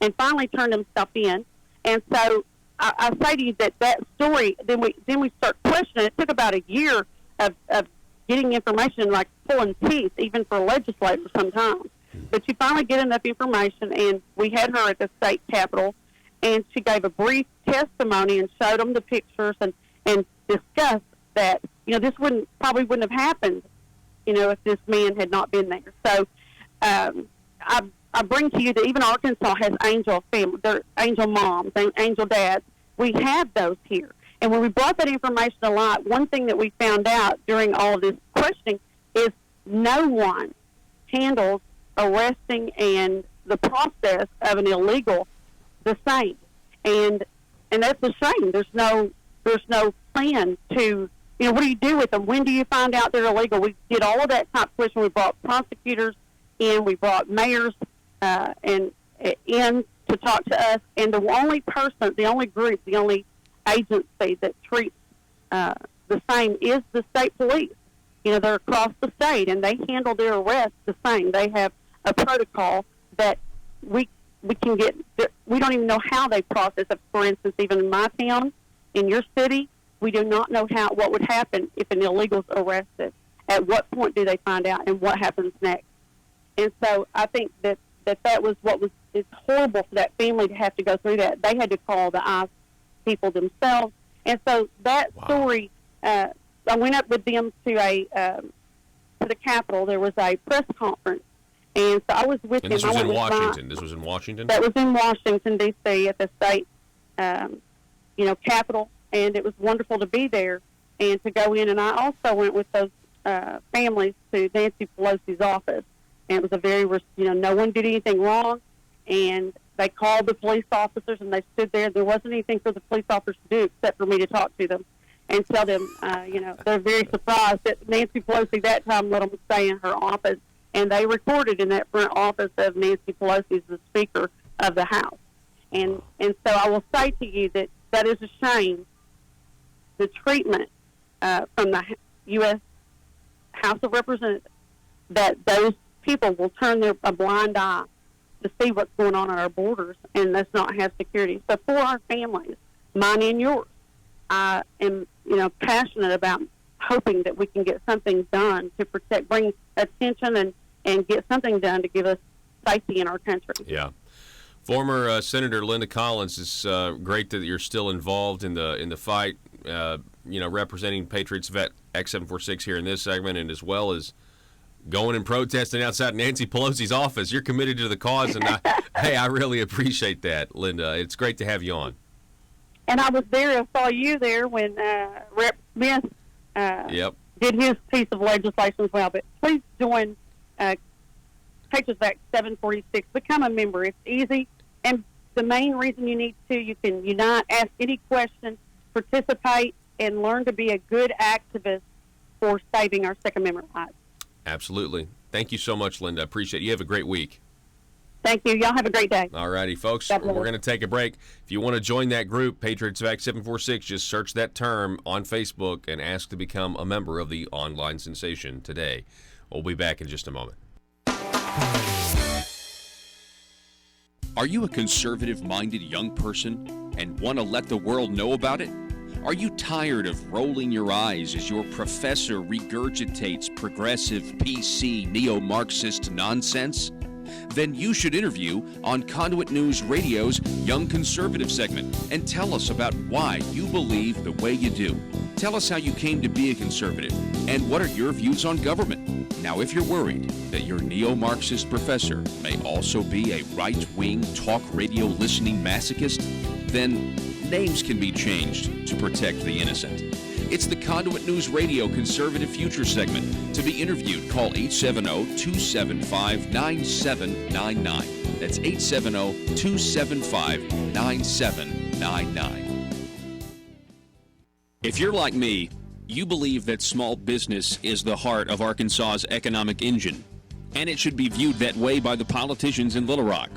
and finally turned himself in. And so I say to you that story, then we start questioning. It took about a year of getting information, like pulling teeth, even for legislators sometimes. But you finally get enough information, and we had her at the state capitol, and she gave a brief testimony and showed them the pictures and discussed that, this probably wouldn't have happened, if this man had not been there. So I bring to you that even Arkansas has angel family, they're angel moms, angel dads. We have those here. And when we brought that information to light, one thing that we found out during all of this questioning is no one handles arresting and the process of an illegal the same, and that's a shame. There's no plan to, what do you do with them? When do you find out they're illegal? We did all of that type of question. We brought prosecutors in, we brought mayors in to talk to us, and the only person, the only group, the only agency that treats the same is the state police. They're across the state, and they handle their arrests the same. They have a protocol that we can get. We don't even know how they process it. For instance, even in my town, in your city, we do not know what would happen if an illegal's arrested. At what point do they find out, and what happens next? And so I think that was it's horrible for that family to have to go through that. They had to call the ICE people themselves, and so that story. I went up with them to the Capitol. There was a press conference. And so I was with them. This was in Washington. This was in Washington? That was in Washington, D.C. at the state, Capitol. And it was wonderful to be there and to go in. And I also went with those families to Nancy Pelosi's office. And it was a very, no one did anything wrong. And they called the police officers, and they stood there. There wasn't anything for the police officers to do except for me to talk to them and tell them, they're very surprised that Nancy Pelosi that time let them stay in her office. And they recorded in that front office of Nancy Pelosi as the Speaker of the House. And so I will say to you that is a shame, the treatment from the U.S. House of Representatives, that those people will turn a blind eye to see what's going on at our borders and let's not have security. So for our families, mine and yours, I am, passionate about hoping that we can get something done to protect, bring attention and get something done to give us safety in our country. Yeah. Former Senator Linda Collins, it's great that you're still involved in the fight, representing Patriots Vet X746 here in this segment, and as well as going and protesting outside Nancy Pelosi's office. You're committed to the cause, and I really appreciate that, Linda. It's great to have you on. And I was there, I saw you there when Rep. Smith did his piece of legislation as well. But please join Patriots Act 746. Become a member. It's easy. And the main reason you need to, you can unite, ask any question, participate, and learn to be a good activist for saving our Second Amendment rights. Absolutely. Thank you so much, Linda. I appreciate it. You have a great week. Thank you. Y'all have a great day. All righty, folks. God bless. We're going to take a break. If you want to join that group, Patriots Vac 746, just search that term on Facebook and ask to become a member of the online sensation today. We'll be back in just a moment. Are you a conservative-minded young person and want to let the world know about it? Are you tired of rolling your eyes as your professor regurgitates progressive, PC, neo-Marxist nonsense? Then you should interview on Conduit News Radio's Young Conservative segment and tell us about why you believe the way you do. Tell us how you came to be a conservative and what are your views on government. Now, if you're worried that your neo-Marxist professor may also be a right-wing talk radio listening masochist, then names can be changed to protect the innocent. It's the Conduit News Radio Conservative Future segment. To be interviewed, call 870-275-9799. That's 870-275-9799. If you're like me, you believe that small business is the heart of Arkansas's economic engine, and it should be viewed that way by the politicians in Little Rock.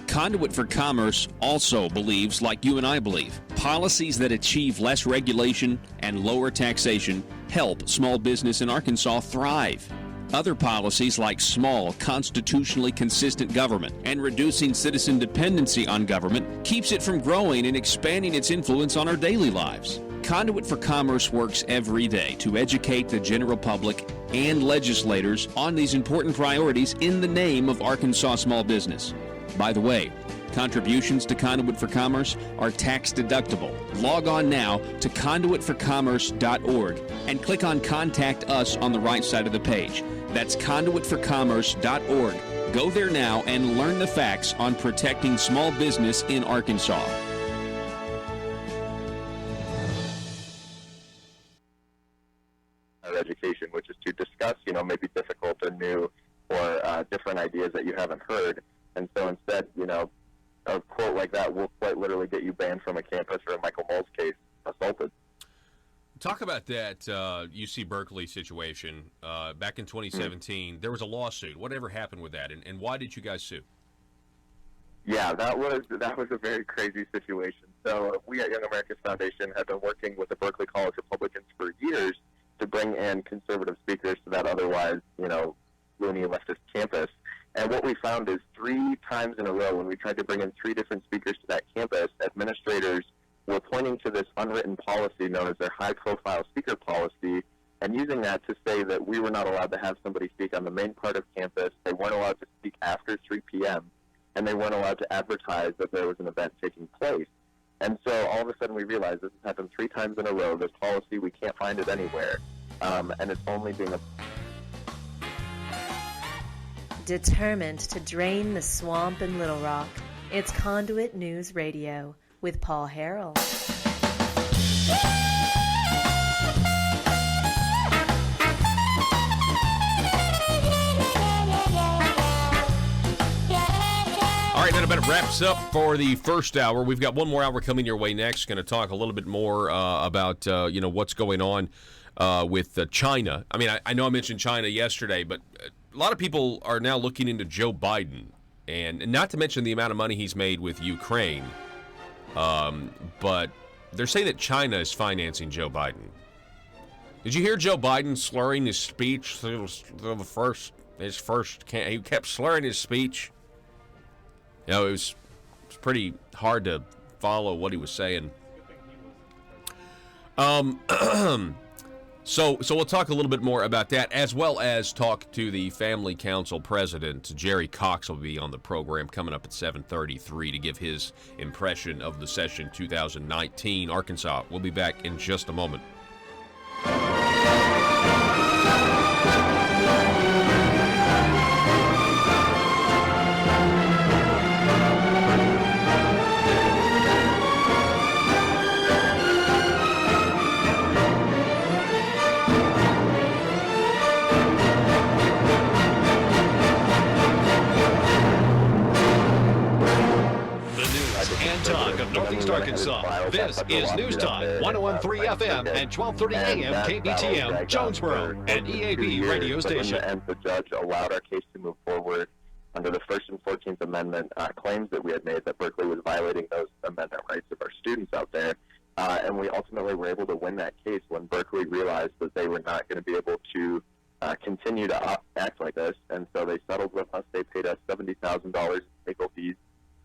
Conduit for Commerce also believes, like you and I believe, policies that achieve less regulation and lower taxation help small business in Arkansas thrive. Other policies like small, constitutionally consistent government and reducing citizen dependency on government keeps it from growing and expanding its influence on our daily lives. Conduit for Commerce works every day to educate the general public and legislators on these important priorities in the name of Arkansas small business. By the way, contributions to Conduit for Commerce are tax deductible. Log on now to conduitforcommerce.org and click on Contact Us on the right side of the page. That's conduitforcommerce.org. Go there now and learn the facts on protecting small business in Arkansas. Education, which is to discuss, maybe difficult or new or different ideas that you haven't heard. And so instead, a quote like that will quite literally get you banned from a campus, or in Michael Moll's case, assaulted. Talk about that UC Berkeley situation. Back in 2017, there was a lawsuit. Whatever happened with that, and why did you guys sue? Yeah, that was a very crazy situation. So we at Young America's Foundation have been working with the Berkeley College Republicans for years to bring in conservative speakers to that otherwise, loony leftist campus. And what we found is 3 times in a row, when we tried to bring in 3 different speakers to that campus, administrators were pointing to this unwritten policy known as their high-profile speaker policy and using that to say that we were not allowed to have somebody speak on the main part of campus, they weren't allowed to speak after 3 p.m., and they weren't allowed to advertise that there was an event taking place. And so all of a sudden we realized this has happened 3 times in a row, this policy, we can't find it anywhere, and it's only being Determined to drain the swamp in Little Rock, it's Conduit News Radio with Paul Harrell. All right, that about wraps up for the first hour. We've got one more hour coming your way next. Going to talk a little bit more about what's going on with China. I mean, I know I mentioned China yesterday, but a lot of people are now looking into Joe Biden, and not to mention the amount of money he's made with Ukraine. But they're saying that China is financing Joe Biden. Did you hear Joe Biden slurring his speech through he kept slurring his speech. It was pretty hard to follow what he was saying. So we'll talk a little bit more about that, as well as talk to the Family Council President. Jerry Cox will be on the program coming up at 7:33 to give his impression of the session 2019 Arkansas. We'll be back in just a moment. And talk of Northeast Arkansas Arkansas. This is News Time, 101.3 FM and 12:30 a.m. KBTM, Jonesboro, and EAB radio station. In the end, the judge allowed our case to move forward under the First and 14th Amendment claims that we had made that Berkeley was violating those amendment rights of our students out there. And we ultimately were able to win that case when Berkeley realized that they were not going to be able to continue to act like this. And so they settled with us. They paid us $70,000 in legal fees.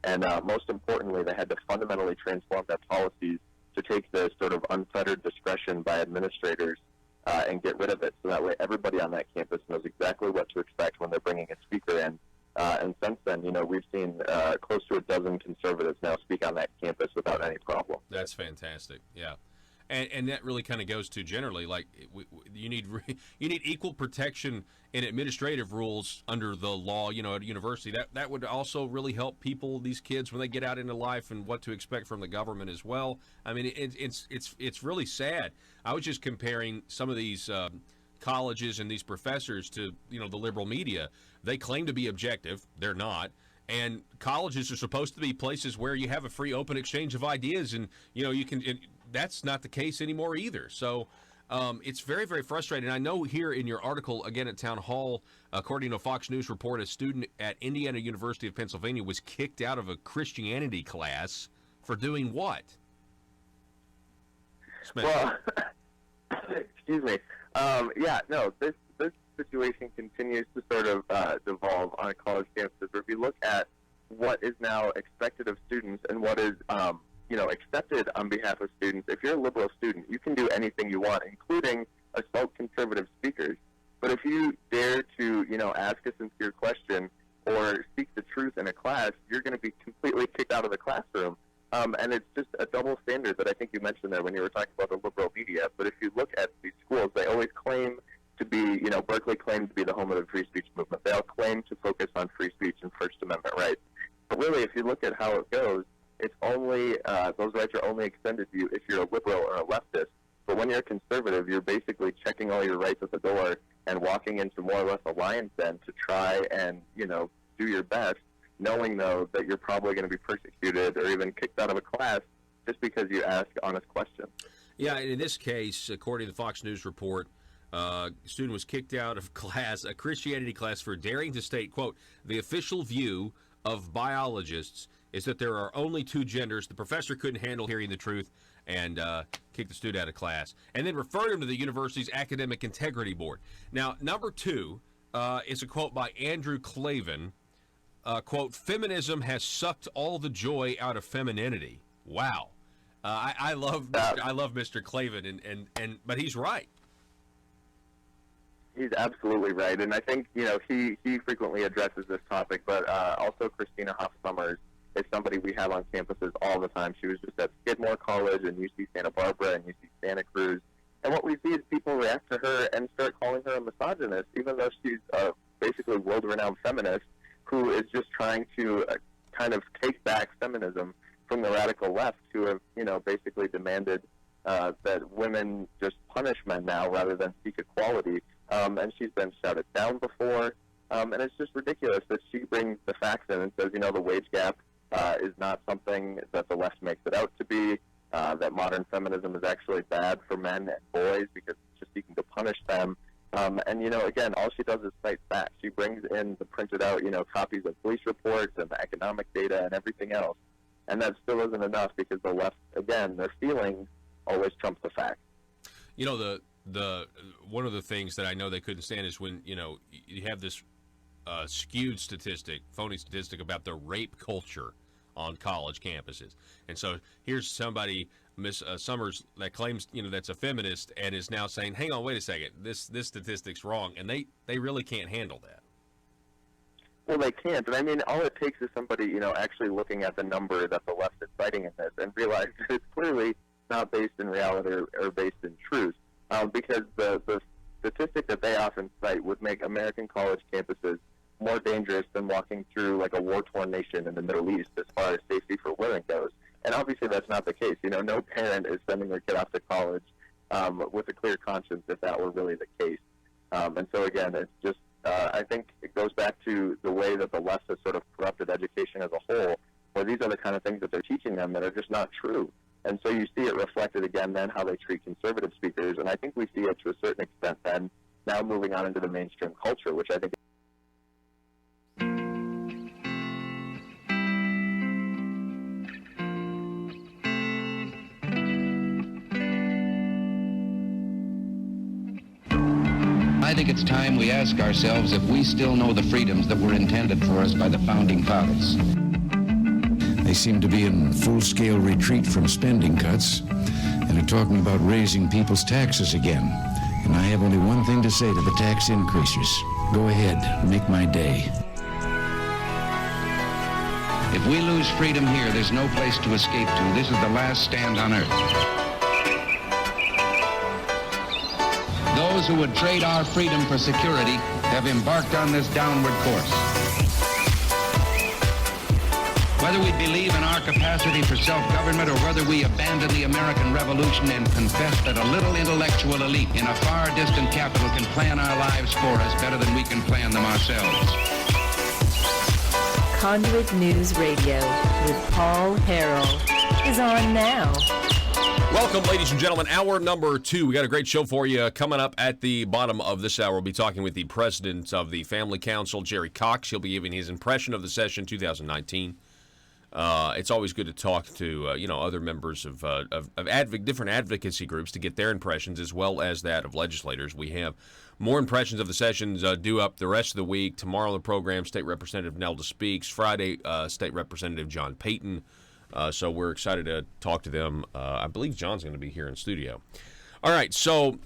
And most importantly, they had to fundamentally transform their policies to take the sort of unfettered discretion by administrators and get rid of it, so that way everybody on that campus knows exactly what to expect when they're bringing a speaker in. And since then, we've seen close to a dozen conservatives now speak on that campus without any problem. That's fantastic. Yeah. And that really kind of goes to generally, like, you need equal protection in administrative rules under the law, at a university. That would also really help people, these kids, when they get out into life and what to expect from the government as well. I mean, it's really sad. I was just comparing some of these colleges and these professors to, the liberal media. They claim to be objective. They're not. And colleges are supposed to be places where you have a free, open exchange of ideas, and you can. That's not the case anymore either. So it's very, very frustrating. I know here in your article, again at Town Hall, according to a Fox News report, a student at Indiana University of Pennsylvania was kicked out of a Christianity class for doing what? Well, excuse me. This situation continues to sort of devolve on college campuses. Where if you look at what is now expected of students and what is accepted on behalf of students, if you're a liberal student, you can do anything you want, including assault conservative speakers. But if you dare to, ask a sincere question or speak the truth in a class, you're going to be completely kicked out of the classroom. And it's just a double standard that I think you mentioned there when you were talking about the liberal media. But if you look at these schools, they always claim to be, Berkeley claimed to be the home of the free speech movement. They all claim to focus on free speech and First Amendment rights. But really, if you look at how it goes, it's only, those rights are only extended to you if you're a liberal or a leftist. But when you're a conservative, you're basically checking all your rights at the door and walking into more or less a lion's den to try and, do your best, knowing, though, that you're probably going to be persecuted or even kicked out of a class just because you ask honest questions. Yeah, and in this case, according to the Fox News report, a student was kicked out of class, a Christianity class, for daring to state, quote, "The official view of biologists is that there are only two genders. The professor couldn't handle hearing the truth and kicked the student out of class," and then referred him to the university's Academic Integrity Board. Now, number two is a quote by Andrew Clavin, quote, "Feminism has sucked all the joy out of femininity." Wow. I love Mr. Clavin, but he's right. He's absolutely right, and I think he frequently addresses this topic. But also Christina Hoff Summers is somebody we have on campuses all the time. She was just at Skidmore College and UC Santa Barbara and UC Santa Cruz, and what we see is people react to her and start calling her a misogynist, even though she's basically a world-renowned feminist who is just trying to kind of take back feminism from the radical left, who have basically demanded that women just punish men now rather than seek equality. And she's been shouted down before. And it's just ridiculous that she brings the facts in and says, the wage gap is not something that the left makes it out to be, that modern feminism is actually bad for men and boys because it's just seeking to punish them. And, again, all she does is cite facts. She brings in the printed out, copies of police reports and the economic data and everything else. And that still isn't enough because the left, again, their feelings always trump the facts. The one of the things that I know they couldn't stand is when you have this skewed statistic, phony statistic about the rape culture on college campuses, and so here's somebody, Miss Summers, that claims that's a feminist and is now saying, "Hang on, wait a second, this statistic's wrong," and they really can't handle that. Well, they can't, and I mean, all it takes is somebody actually looking at the number that the left is citing in this and realize that it's clearly not based in reality or based in truth. Because the statistic that they often cite would make American college campuses more dangerous than walking through like a war-torn nation in the Middle East as far as safety for women goes. And obviously that's not the case. No parent is sending their kid off to college with a clear conscience if that were really the case. And so, again, it's just, I think it goes back to the way that the left has sort of corrupted education as a whole, or these are the kind of things that they're teaching them that are just not true. And so you see it reflected again then how they treat conservative speakers, and I think we see it to a certain extent then now moving on into the mainstream culture, which I think I think it's time we ask ourselves if we still know the freedoms that were intended for us by the Founding Fathers. They seem to be in full-scale retreat from spending cuts and are talking about raising people's taxes again. And I have only one thing to say to the tax increasers. Go ahead, make my day. If we lose freedom here, there's no place to escape to. This is the last stand on earth. Those who would trade our freedom for security have embarked on this downward course. Whether we believe in our capacity for self-government or whether we abandon the American Revolution and confess that a little intellectual elite in a far distant capital can plan our lives for us better than we can plan them ourselves. Conduit News Radio with Paul Harrell is on now. Welcome, ladies and gentlemen. Hour number 2. We got a great show for you coming up at the bottom of this hour. We'll be talking with the president of the Family Council, Jerry Cox. He'll be giving his impression of the session 2019. It's always good to talk to other members of different advocacy groups to get their impressions as well as that of legislators. We have more impressions of the sessions due up the rest of the week. Tomorrow on the program, State Representative Nelda speaks. Friday, State Representative John Payton. So we're excited to talk to them. I believe John's going to be here in studio. All right, so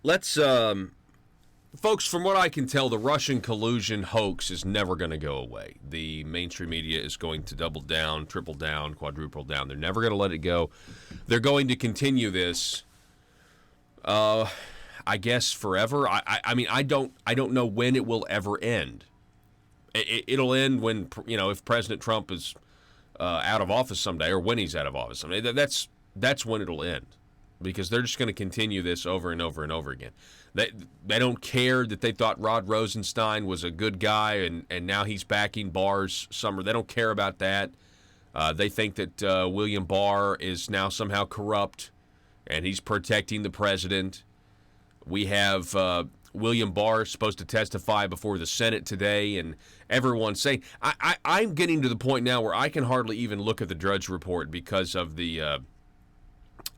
let's, folks, from what I can tell, the Russian collusion hoax is never going to go away. The mainstream media is going to double down, triple down, quadruple down. They're never going to let it go. They're going to continue this, I guess, forever. I mean, I don't know when it will ever end. It'll end when, if President Trump is out of office someday, or when he's out of office. I mean, that's when it'll end, because they're just going to continue this over and over and over again. They don't care that they thought Rod Rosenstein was a good guy and now he's backing Barr's summer. They don't care about that. They think that William Barr is now somehow corrupt and he's protecting the president. We have William Barr supposed to testify before the Senate today, and everyone's saying I'm getting to the point now where I can hardly even look at the Drudge Report because of the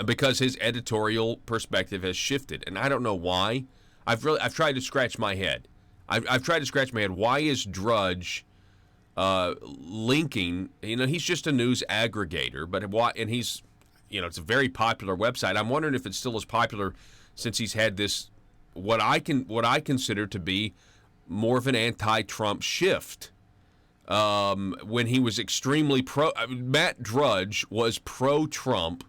because his editorial perspective has shifted, and I don't know why. I've tried to scratch my head. I've tried to scratch my head. Why is Drudge linking? He's just a news aggregator, but why? And he's it's a very popular website. I'm wondering if it's still as popular since he's had this. What I consider to be more of an anti-Trump shift. When he was extremely Matt Drudge was pro-Trump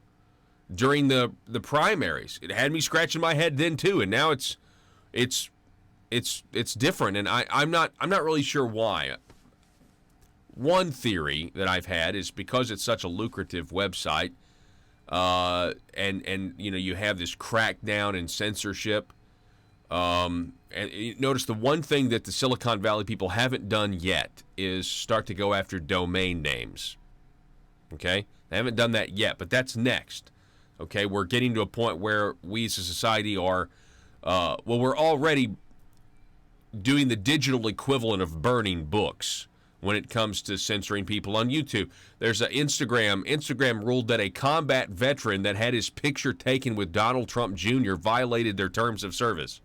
during the primaries. It had me scratching my head then too, and now it's different, and I'm not really sure why. One theory that I've had is because it's such a lucrative website, and you have this crackdown and censorship. And notice the one thing that the Silicon Valley people haven't done yet is start to go after domain names. Okay? They haven't done that yet, but that's next. Okay? We're getting to a point where we as a society are, we're already doing the digital equivalent of burning books when it comes to censoring people on YouTube. There's an Instagram. Instagram ruled that a combat veteran that had his picture taken with Donald Trump Jr. violated their terms of service.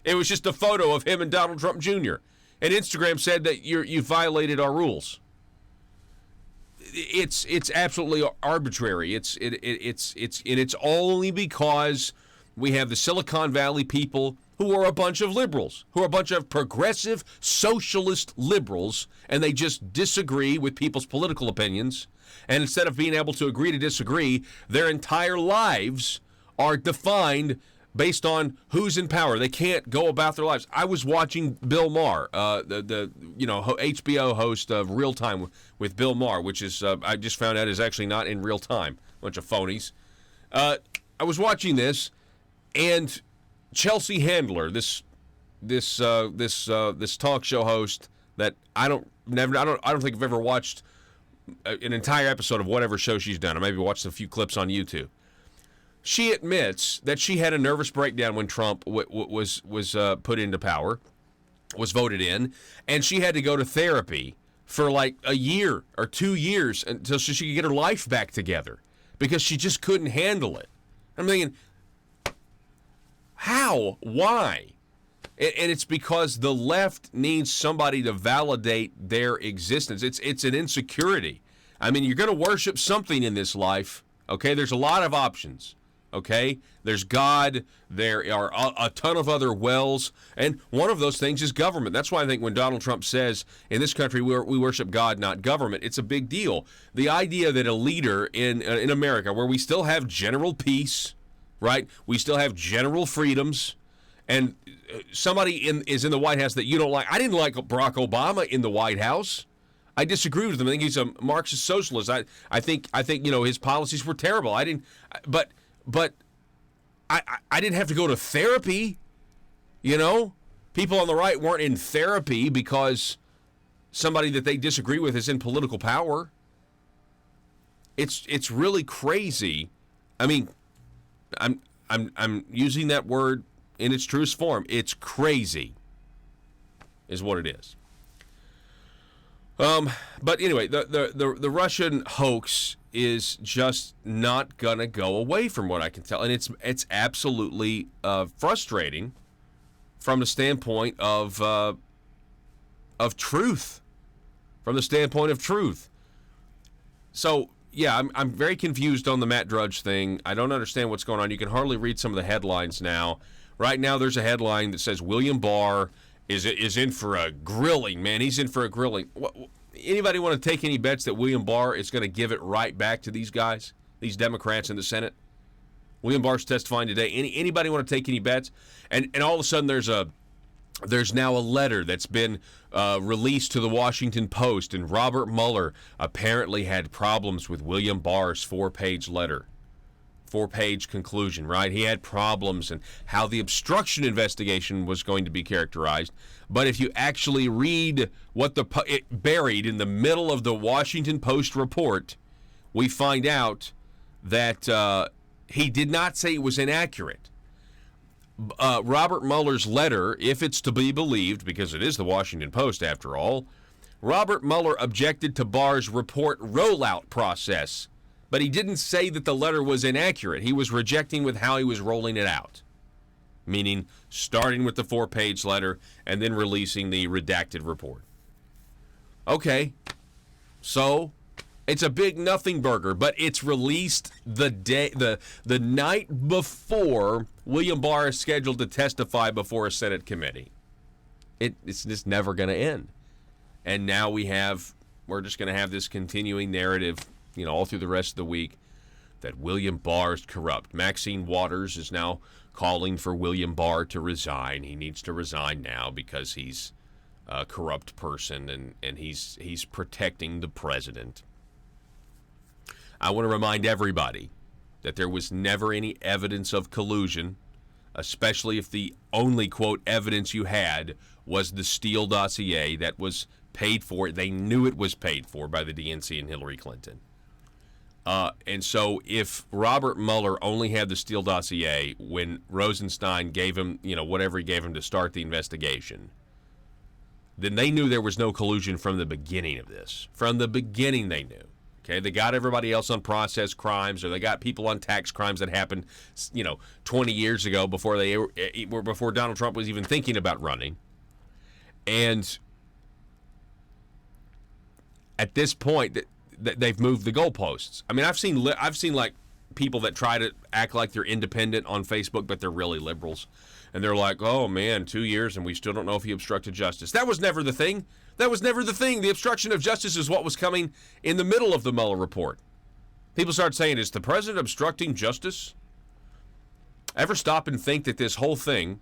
It was just a photo of him and Donald Trump Jr. And Instagram said that you violated our rules. It's absolutely arbitrary. It's only because we have the Silicon Valley people who are a bunch of liberals, who are a bunch of progressive socialist liberals, and they just disagree with people's political opinions. And instead of being able to agree to disagree, their entire lives are defined based on who's in power. They can't go about their lives. I was watching Bill Maher, the HBO host of Real Time with Bill Maher, which is I just found out is actually not in real time. Bunch of phonies. I was watching this, and Chelsea Handler, this talk show host that I don't think I've ever watched an entire episode of whatever show she's done. I maybe watched a few clips on YouTube. She admits that she had a nervous breakdown when Trump was put into power, was voted in, and she had to go to therapy for like a year or 2 years until she could get her life back together because she just couldn't handle it. I'm thinking, how? Why? And it's because the left needs somebody to validate their existence. It's an insecurity. I mean, you're going to worship something in this life, okay? There's a lot of options, okay? There's God. There are a ton of other wells, and one of those things is government. That's why I think when Donald Trump says, in this country, we worship God, not government, it's a big deal. The idea that a leader in America, where we still have general peace, right? We still have general freedoms, and somebody is in the White House that you don't like. I didn't like Barack Obama in the White House. I disagree with him. I think he's a Marxist socialist. I think his policies were terrible. I didn't, but I didn't have to go to therapy. People on the right weren't in therapy because somebody that they disagree with is in political power. It's really crazy. I mean, I'm using that word in its truest form. It's crazy, is what it is. But anyway, the Russian hoax is just not gonna go away, from what I can tell, and it's absolutely frustrating from the standpoint of truth. From the standpoint of truth. So yeah, I'm very confused on the Matt Drudge thing. I don't understand what's going on. You can hardly read some of the headlines now. Right now, there's a headline that says William Barr is in for a grilling, man. He's in for a grilling. Anybody want to take any bets that William Barr is going to give it right back to these guys, these Democrats in the Senate? William Barr's testifying today. Anybody want to take any bets? And all of a sudden, there's now a letter that's been released to the Washington Post, and Robert Mueller apparently had problems with William Barr's 4-page letter. 4-page conclusion, right? He had problems and how the obstruction investigation was going to be characterized. But if you actually read what it buried in the middle of the Washington Post report, we find out that he did not say it was inaccurate. Robert Mueller's letter, if it's to be believed, because it is the Washington Post after all, Robert Mueller objected to Barr's report rollout process. But he didn't say that the letter was inaccurate. He was rejecting with how he was rolling it out, meaning starting with the 4-page letter and then releasing the redacted report. Okay, so it's a big nothing burger, but it's released the night before William Barr is scheduled to testify before a Senate committee. It's just never going to end. And now we're just going to have this continuing narrative, all through the rest of the week, that William Barr is corrupt. Maxine Waters is now calling for William Barr to resign. He needs to resign now because he's a corrupt person and he's protecting the president. I want to remind everybody that there was never any evidence of collusion, especially if the only, quote, evidence you had was the Steele dossier that was paid for. They knew it was paid for by the DNC and Hillary Clinton. And so if Robert Mueller only had the Steele dossier when Rosenstein gave him, whatever he gave him to start the investigation, then they knew there was no collusion from the beginning of this. From the beginning they knew. Okay, they got everybody else on process crimes, or they got people on tax crimes that happened, 20 years ago before Donald Trump was even thinking about running. And at this point, they've moved the goalposts. I mean, I've seen like people that try to act like they're independent on Facebook, but they're really liberals, and they're like, "Oh man, 2 years and we still don't know if he obstructed justice." That was never the thing. The obstruction of justice is what was coming in the middle of the Mueller report. People start saying, "Is the president obstructing justice?" Ever stop and think that this whole thing,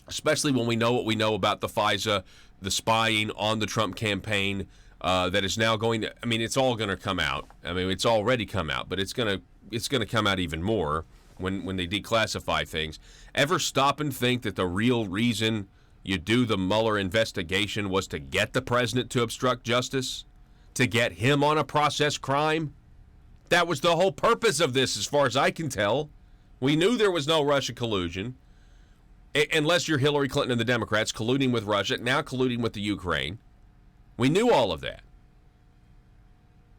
especially when we know what we know about the FISA, the spying on the Trump campaign, that is now going to, it's all going to come out. It's already come out, but it's going to come out even more when they declassify things. Ever stop and think that the real reason you do the Mueller investigation was to get the president to obstruct justice? to get him on a process crime? That was the whole purpose of this, as far as I can tell. We knew there was no Russia collusion, unless you're Hillary Clinton and the Democrats colluding with Russia, now colluding with the Ukraine. We knew all of that.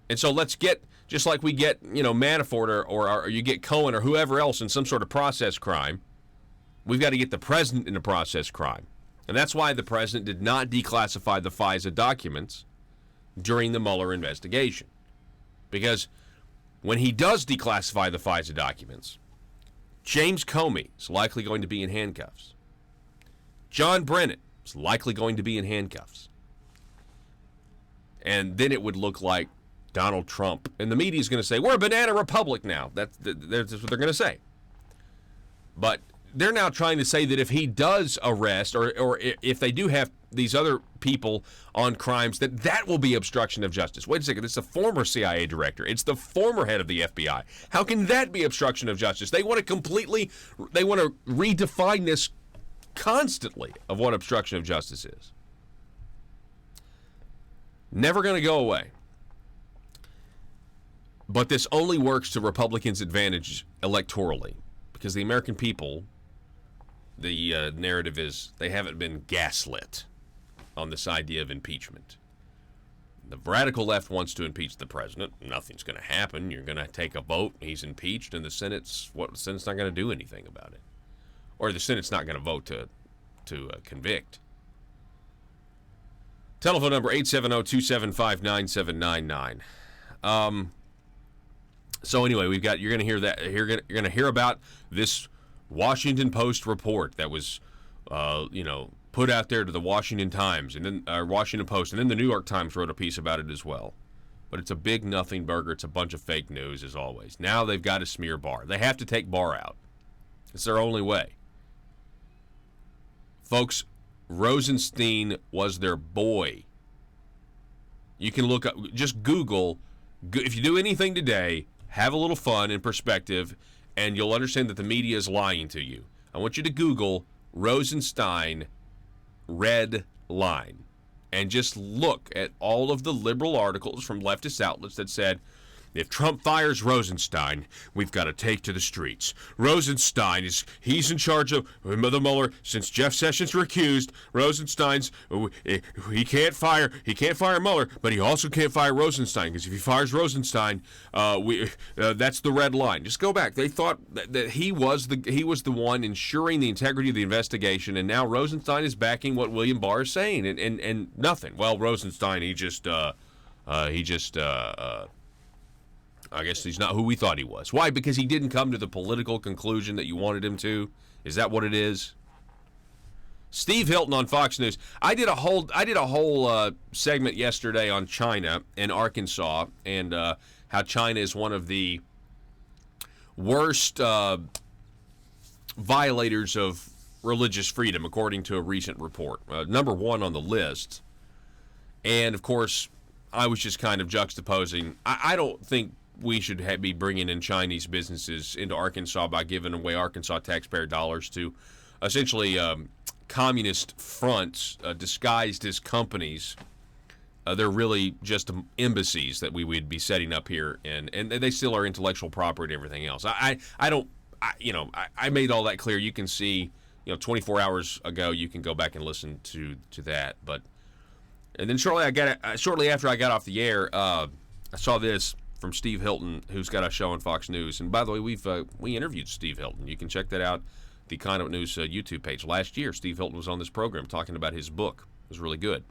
And so let's get, just like we get, Manafort or you get Cohen or whoever else in some sort of process crime, we've got to get the president in a process crime. And that's why the president did not declassify the FISA documents during the Mueller investigation. Because when he does declassify the FISA documents, James Comey is likely going to be in handcuffs. John Brennan is likely going to be in handcuffs. And then it would look like Donald Trump. And the media is going to say, we're a banana republic now. That's what they're going to say. But they're now trying to say that if he does arrest or if they do have these other people on crimes, that will be obstruction of justice. Wait a second. This is a former CIA director. It's the former head of the FBI. How can that be obstruction of justice? They want to redefine this constantly of what obstruction of justice is. Never going to go away. But this only works to Republicans' advantage electorally, because the American people, the narrative is they haven't been gaslit on this idea of impeachment. The radical left wants to impeach the president. Nothing's going to happen. You're going to take a vote. He's impeached, and the Senate's not going to do anything about it, or the Senate's not going to vote to convict. Telephone number 870-275-9799. So anyway, you're going to hear that. You're going to hear about this Washington Post report that was, put out there to the Washington Times and then Washington Post, and then the New York Times wrote a piece about it as well. But it's a big nothing burger. It's a bunch of fake news as always. Now they've got to smear Barr. They have to take Barr out. It's their only way. Folks, Rosenstein was their boy. You can look up, just Google, if you do anything today, have a little fun and perspective, and you'll understand that the media is lying to you. I want you to Google Rosenstein red line and just look at all of the liberal articles from leftist outlets that said, if Trump fires Rosenstein, we've got to take to the streets. Rosenstein he's in charge of the Mueller since Jeff Sessions recused. Rosenstein's he can't fire Mueller, but he also can't fire Rosenstein, because if he fires Rosenstein, that's the red line. Just go back. They thought that he was the one ensuring the integrity of the investigation, and now Rosenstein is backing what William Barr is saying, and nothing. Well, Rosenstein, I guess he's not who we thought he was. Why? Because he didn't come to the political conclusion that you wanted him to? Is that what it is? Steve Hilton on Fox News. I did a whole segment yesterday on China and Arkansas, and how China is one of the worst violators of religious freedom, according to a recent report. Number one on the list. And, of course, I was just kind of juxtaposing. I don't think we should be bringing in Chinese businesses into Arkansas by giving away Arkansas taxpayer dollars to essentially communist fronts disguised as companies. They're really just embassies that we would be setting up here, and they still are intellectual property and everything else. I made all that clear. You can see, 24 hours ago, you can go back and listen to that. And then shortly after I got off the air, I saw this from Steve Hilton, who's got a show on Fox News. And by the way, we interviewed Steve Hilton. You can check that out, the Conduit News YouTube page. Last year, Steve Hilton was on this program talking about his book. It was really good.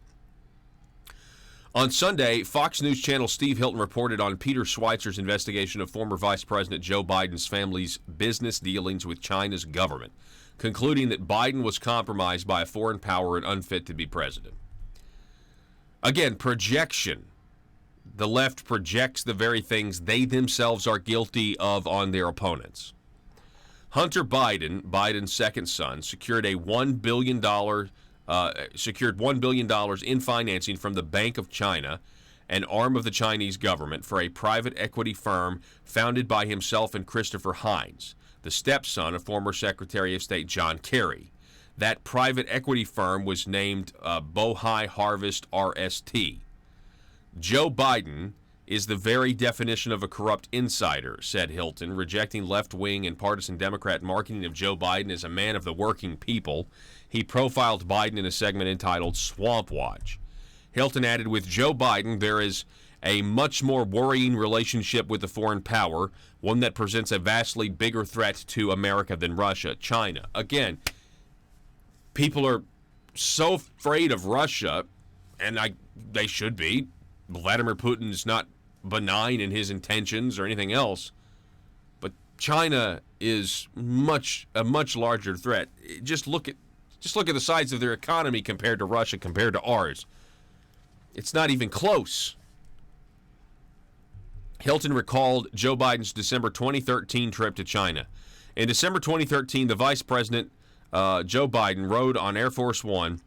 On Sunday, Fox News Channel Steve Hilton reported on Peter Schweizer's investigation of former Vice President Joe Biden's family's business dealings with China's government, concluding that Biden was compromised by a foreign power and unfit to be president. Again, projection. The left projects the very things they themselves are guilty of on their opponents. Hunter Biden, Biden's second son, secured $1 billion in financing from the Bank of China, an arm of the Chinese government, for a private equity firm founded by himself and Christopher Hines, the stepson of former Secretary of State John Kerry. That private equity firm was named Bohai Harvest RST. Joe Biden is the very definition of a corrupt insider, said Hilton, rejecting left-wing and partisan Democrat marketing of Joe Biden as a man of the working people. He profiled Biden in a segment entitled Swamp Watch. Hilton added, with Joe Biden, there is a much more worrying relationship with a foreign power, one that presents a vastly bigger threat to America than Russia, China. Again, people are so afraid of Russia, and they should be. Vladimir Putin is not benign in his intentions or anything else, but China is a much larger threat. Just look at the size of their economy compared to Russia, compared to ours. It's not even close. Hilton recalled Joe Biden's December 2013 trip to China. In December 2013, the Vice President Joe Biden rode on Air Force One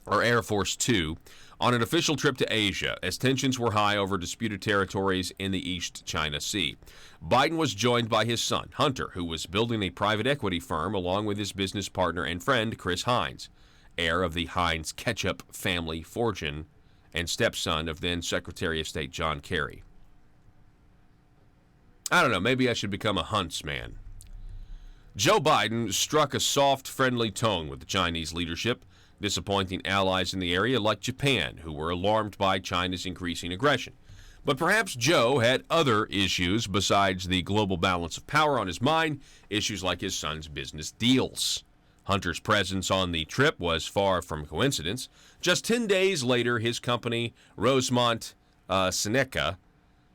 or Air Force Two on an official trip to Asia as tensions were high over disputed territories in the East China Sea. Biden was joined by his son, Hunter, who was building a private equity firm along with his business partner and friend, Chris Hines, heir of the Heinz ketchup family fortune and stepson of then Secretary of State John Kerry. I don't know, maybe I should become a huntsman. Joe Biden struck a soft, friendly tone with the Chinese leadership, disappointing allies in the area like Japan, who were alarmed by China's increasing aggression. But perhaps Joe had other issues besides the global balance of power on his mind, issues like his son's business deals. Hunter's presence on the trip was far from coincidence. Just 10 days later, his company, Rosemont Seneca,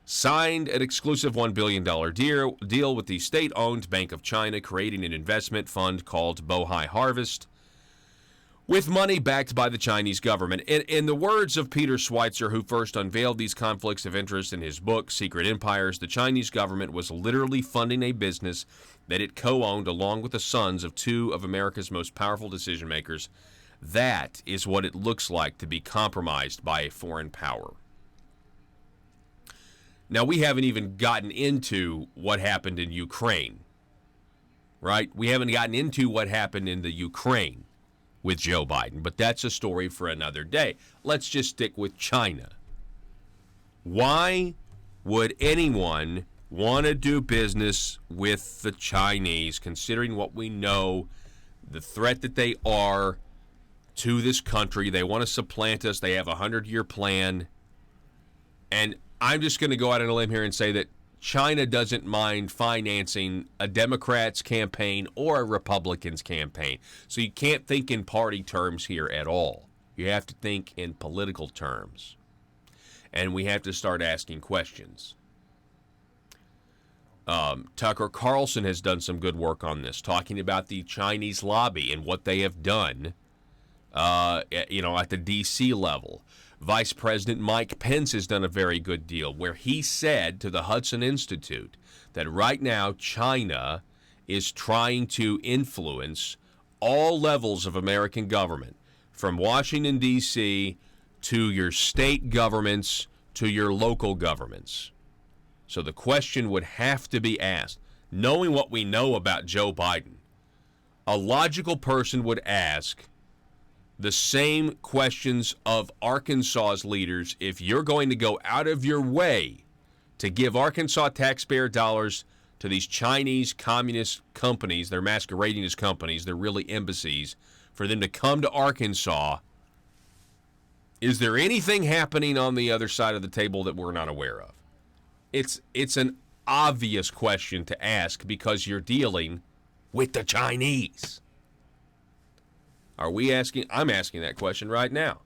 signed an exclusive $1 billion deal with the state-owned Bank of China, creating an investment fund called Bohai Harvest, with money backed by the Chinese government. In the words of Peter Schweitzer, who first unveiled these conflicts of interest in his book, Secret Empires, the Chinese government was literally funding a business that it co-owned along with the sons of two of America's most powerful decision-makers. That is what it looks like to be compromised by a foreign power. Now, we haven't even gotten into what happened in Ukraine, right? We haven't gotten into what happened in the Ukraine with Joe Biden, but that's a story for another day. Let's just stick with China. Why would anyone want to do business with the Chinese, considering what we know, the threat that they are to this country? They want to supplant us. They have a 100-year plan. And I'm just going to go out on a limb here and say that China doesn't mind financing a Democrat's campaign or a Republican's campaign. So you can't think in party terms here at all. You have to think in political terms. And we have to start asking questions. Tucker Carlson has done some good work on this, talking about the Chinese lobby and what they have done, at the D.C. level. Vice President Mike Pence has done a very good deal where he said to the Hudson Institute that right now China is trying to influence all levels of American government, from Washington, D.C. to your state governments to your local governments. So the question would have to be asked, knowing what we know about Joe Biden, a logical person would ask the same questions of Arkansas's leaders if you're going to go out of your way to give Arkansas taxpayer dollars to these Chinese communist companies. They're masquerading as companies. They're really embassies. For them to come to Arkansas, is there anything happening on the other side of the table that we're not aware of? It's an obvious question to ask because you're dealing with the Chinese. Are we asking? I'm asking that question right now.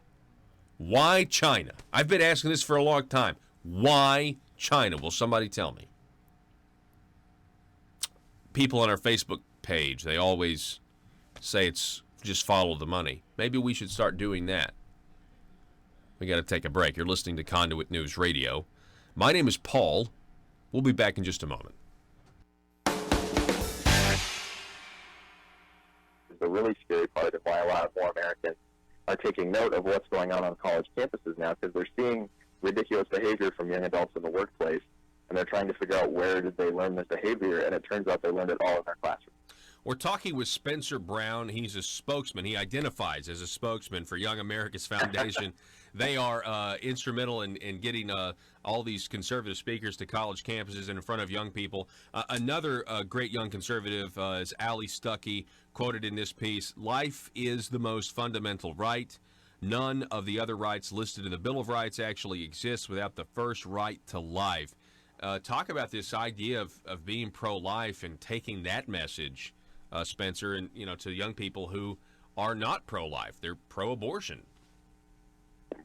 Why China? I've been asking this for a long time. Why China? Will somebody tell me? People on our Facebook page, they always say it's just follow the money. Maybe we should start doing that. We got to take a break. You're listening to Conduit News Radio. My name is Paul. We'll be back in just a moment. The really scary part of why a lot more Americans are taking note of what's going on college campuses now, because they're seeing ridiculous behavior from young adults in the workplace, and they're trying to figure out where did they learn this behavior, and it turns out they learned it all in their classroom. We're talking with Spencer Brown. He's a spokesman. He identifies as a spokesman for Young America's Foundation. They are instrumental in getting all these conservative speakers to college campuses and in front of young people. Another great young conservative is Allie Stuckey, quoted in this piece, "Life is the most fundamental right. None of the other rights listed in the Bill of Rights actually exist without the first right to life." Talk about this idea of being pro-life and taking that message, Spencer, and to young people who are not pro-life. They're pro-abortion.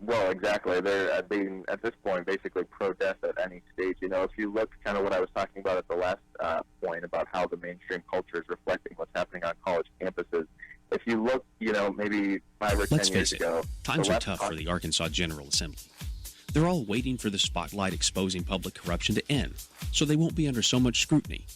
Well, exactly. They're being, at this point, basically pro-death at any stage. If you look kind of what I was talking about at the last point about how the mainstream culture is reflecting what's happening on college campuses, if you look, maybe 5 or 10 years ago. Times are tough for the Arkansas General Assembly. They're all waiting for the spotlight exposing public corruption to end, so they won't be under so much scrutiny.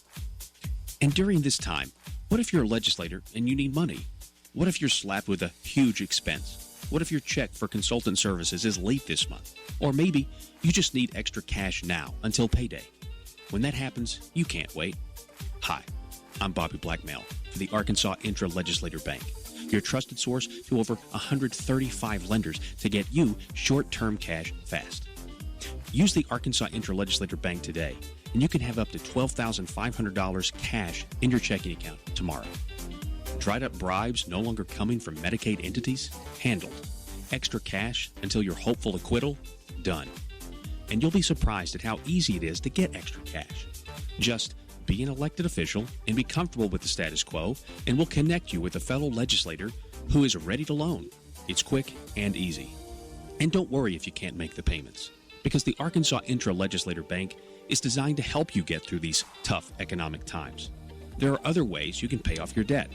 And during this time, what if you're a legislator and you need money? What if you're slapped with a huge expense? What if your check for consultant services is late this month? Or maybe you just need extra cash now until payday. When that happens, you can't wait. Hi, I'm Bobby Blackmail for the Arkansas Intra-Legislator Bank, your trusted source to over 135 lenders to get you short-term cash fast. Use the Arkansas Intra-Legislator Bank today, and you can have up to $12,500 cash in your checking account tomorrow. Dried up bribes no longer coming from Medicaid entities? Handled. Extra cash until your hopeful acquittal? Done. And you'll be surprised at how easy it is to get extra cash. Just be an elected official and be comfortable with the status quo, and we'll connect you with a fellow legislator who is ready to loan. It's quick and easy. And don't worry if you can't make the payments, because the Arkansas Intra-Legislator Bank is designed to help you get through these tough economic times. There are other ways you can pay off your debt,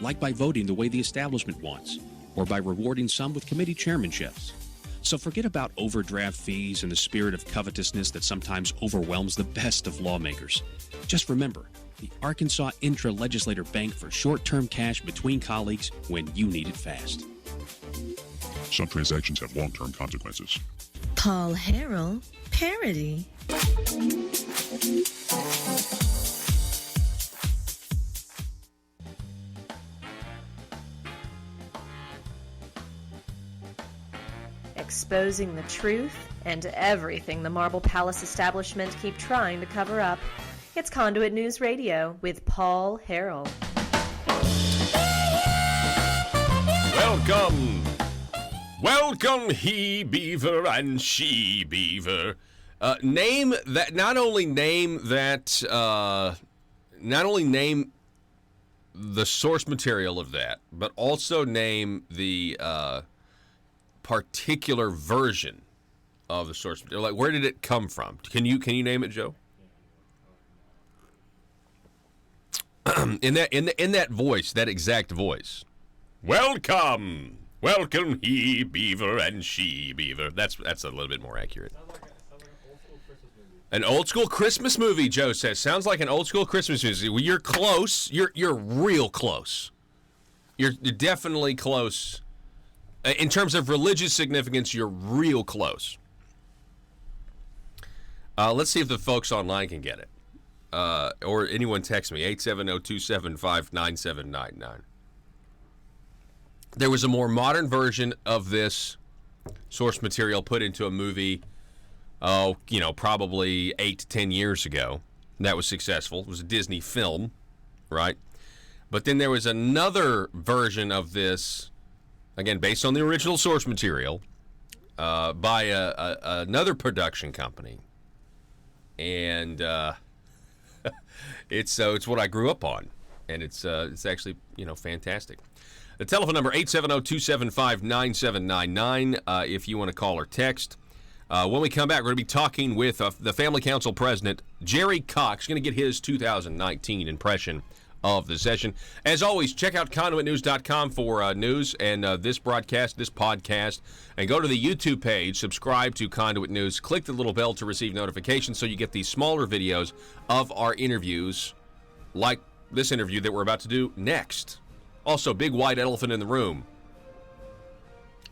like by voting the way the establishment wants, or by rewarding some with committee chairmanships. So forget about overdraft fees and the spirit of covetousness that sometimes overwhelms the best of lawmakers. Just remember, the Arkansas Intra-Legislator Bank for short-term cash between colleagues when you need it fast. Some transactions have long-term consequences. Paul Harrell, parody. Exposing the truth and everything the Marble Palace establishment keep trying to cover up. It's Conduit News Radio with Paul Harrell. Welcome! Welcome, he beaver and she beaver. Name not only name the source material of that, but also name the particular version of the source material. Like, where did it come from? Can you name it, Joe? in that voice, that exact voice. Welcome, he beaver and she beaver. That's a little bit more accurate. An old school Christmas movie, Joe says. Sounds like an old school Christmas movie. Well, you're close. You're real close. You're definitely close. In terms of religious significance, you're real close. Let's see if the folks online can get it. Or anyone text me, 870-275-9799. There was a more modern version of this source material put into a movie, probably 8 to 10 years ago. That was successful. It was a Disney film, right? But then there was another version of this, again, based on the original source material, by another production company. And it's what I grew up on. And it's actually, fantastic. The telephone number, 870-275-9799, if you want to call or text. When we come back, we're going to be talking with the Family Council President, Jerry Cox, going to get his 2019 impression of the session. As always, check out conduitnews.com for news and this broadcast, this podcast, and go to the YouTube page, subscribe to Conduit News, click the little bell to receive notifications so you get these smaller videos of our interviews, like this interview that we're about to do next. Also, big white elephant in the room.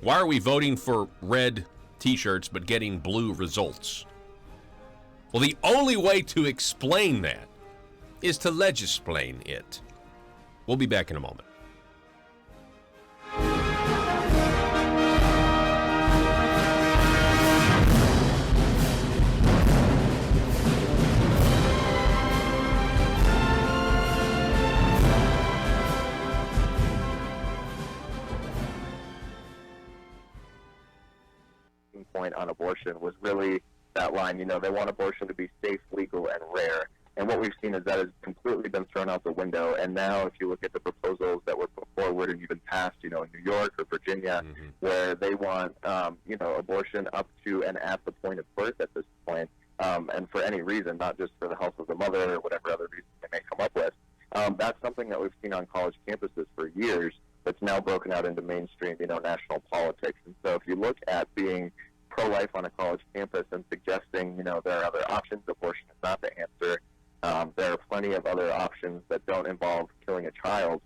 Why are we voting for red T-shirts but getting blue results? Well, the only way to explain that is to legisplain it. We'll be back in a moment. Point on abortion was really that line. They want abortion to be safe, legal, and rare. And what we've seen is that has completely been thrown out the window. And now, if you look at the proposals that were put forward and even passed, in New York or Virginia, where they want, abortion up to and at the point of birth at this point, and for any reason, not just for the health of the mother or whatever other reason they may come up with. That's something that we've seen on college campuses for years. That's now broken out into mainstream, national politics. And so, if you look at being pro-life on a college campus and suggesting, there are other options, abortion is not the answer. There are plenty of other options that don't involve killing a child.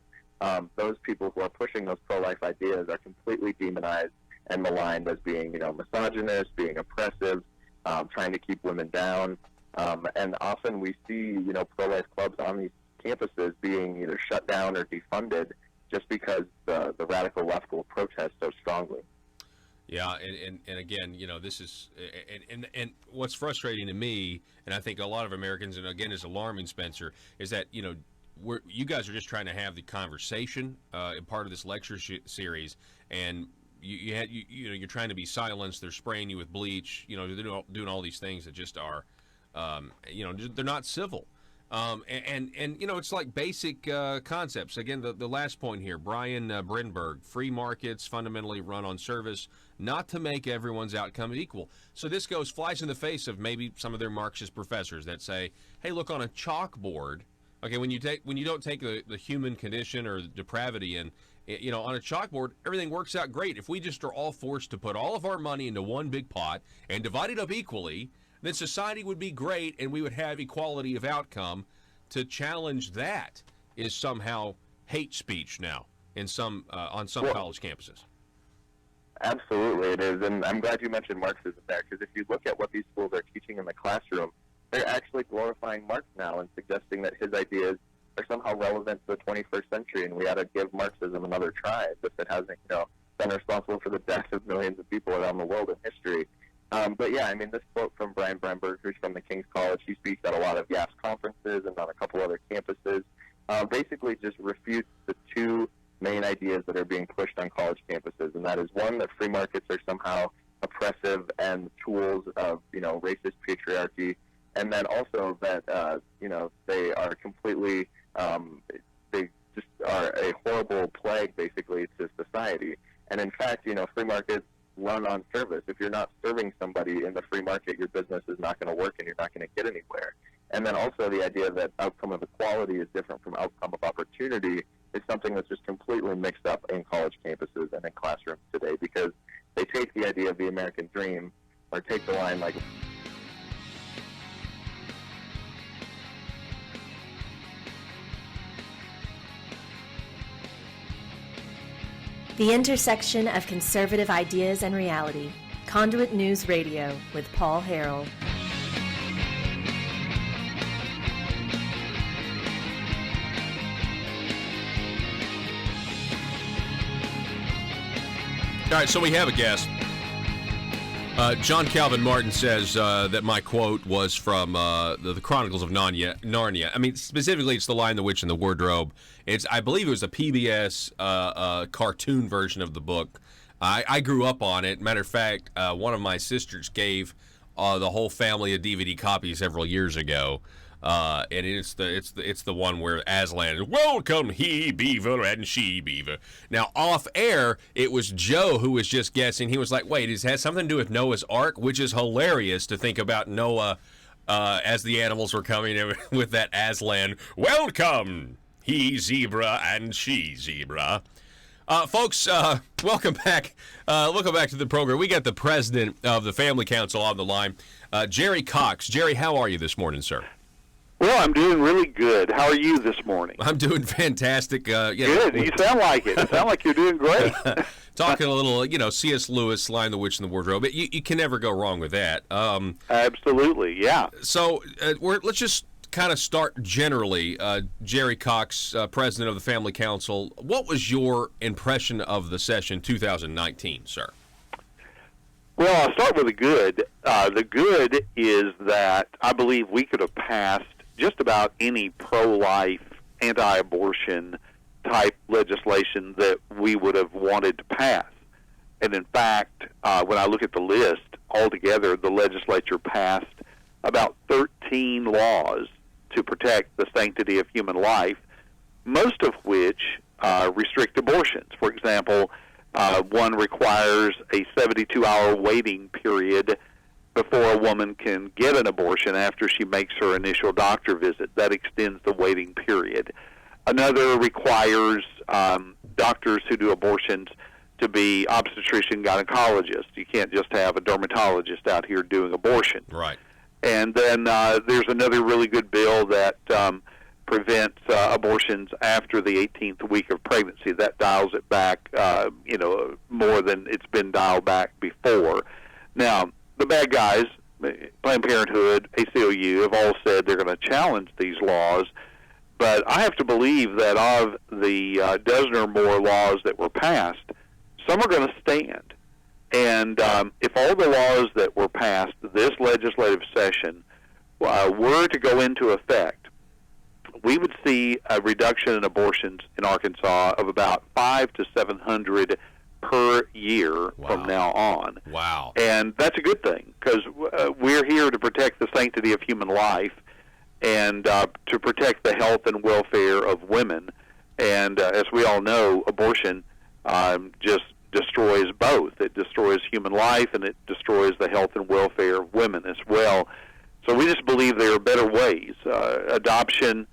Those people who are pushing those pro-life ideas are completely demonized and maligned as being, misogynist, being oppressive, trying to keep women down. And often we see, pro-life clubs on these campuses being either shut down or defunded just because the radical left will protest so strongly. Yeah, and again, this is and what's frustrating to me, and I think a lot of Americans, and again is alarming, Spencer, is that you guys are just trying to have the conversation in part of this lecture series, and you're trying to be silenced. They're spraying you with bleach. They're doing all these things that just are, they're not civil. And it's like basic concepts. Again, the last point here, Brian Brinberg, free markets fundamentally run on service, not to make everyone's outcome equal. So this flies in the face of maybe some of their Marxist professors that say, hey, look, on a chalkboard, okay, when you don't take the human condition or the depravity in, on a chalkboard, everything works out great. If we just are all forced to put all of our money into one big pot and divide it up equally, then society would be great and we would have equality of outcome. To challenge that is somehow hate speech now on some college campuses. Absolutely, it is. And I'm glad you mentioned Marxism there, because if you look at what these schools are teaching in the classroom, they're actually glorifying Marx now and suggesting that his ideas are somehow relevant to the 21st century, and we ought to give Marxism another try, as if it hasn't, been responsible for the deaths of millions of people around the world in history. But yeah, this quote from Brian Bremberg, who's from the King's College, he speaks at a lot of YAPS conferences and on a couple other campuses, basically just refutes the two main ideas that are being pushed on college campuses, and that is one, that free markets are somehow oppressive and tools of, racist patriarchy, and then also that, they are completely, they just are a horrible plague, basically, to society. And in fact, free markets run on service. If you're not serving somebody in the free market, your business is not going to work and you're not going to get anywhere. And then also the idea that outcome of equality is different from outcome of opportunity is something that's just completely mixed up in college campuses and in classrooms today, because they take the idea of the American dream, or take the line like... The intersection of conservative ideas and reality. Conduit News Radio with Paul Harrell. All right, so we have a guest. John Calvin Martin says that my quote was from the Chronicles of Narnia. Specifically, it's The Lion, the Witch, and the Wardrobe. I believe it was a PBS cartoon version of the book. I grew up on it. Matter of fact, one of my sisters gave the whole family a DVD copy several years ago. And it's the one where Aslan is, welcome he beaver and she beaver. Now off air, it was Joe who was just guessing. He was like, wait, it has something to do with Noah's Ark, which is hilarious to think about Noah as the animals were coming in with that Aslan, welcome he zebra and she zebra. Folks, welcome back. Welcome back to the program. We got the president of the Family Council on the line, Jerry Cox. Jerry, how are you this morning, sir? Well, I'm doing really good. How are you this morning? I'm doing fantastic. Good. You sound like it. You sound like you're doing great. Talking a little, C.S. Lewis, Lion, the Witch, and the Wardrobe. You can never go wrong with that. Absolutely, yeah. So let's just kind of start generally. Jerry Cox, president of the Family Council, what was your impression of the session 2019, sir? Well, I'll start with the good. The good is that I believe we could have passed just about any pro-life, anti-abortion type legislation that we would have wanted to pass. And in fact, when I look at the list, altogether the legislature passed about 13 laws to protect the sanctity of human life, most of which restrict abortions. For example, one requires a 72-hour waiting period before a woman can get an abortion after she makes her initial doctor visit. That extends the waiting period. Another requires doctors who do abortions to be obstetrician gynecologists. You can't just have a dermatologist out here doing abortion. Right. And then there's another really good bill that prevents abortions after the 18th week of pregnancy. That dials it back, more than it's been dialed back before. Now, the bad guys, Planned Parenthood, ACLU, have all said they're going to challenge these laws. But I have to believe that of the dozen or more laws that were passed, some are going to stand. And if all the laws that were passed this legislative session were to go into effect, we would see a reduction in abortions in Arkansas of about 500 to 700 per year from now on. Wow. And that's a good thing, because we're here to protect the sanctity of human life and to protect the health and welfare of women. And as we all know, abortion just destroys both. It destroys human life, and it destroys the health and welfare of women as well. So we just believe there are better ways. Adoption,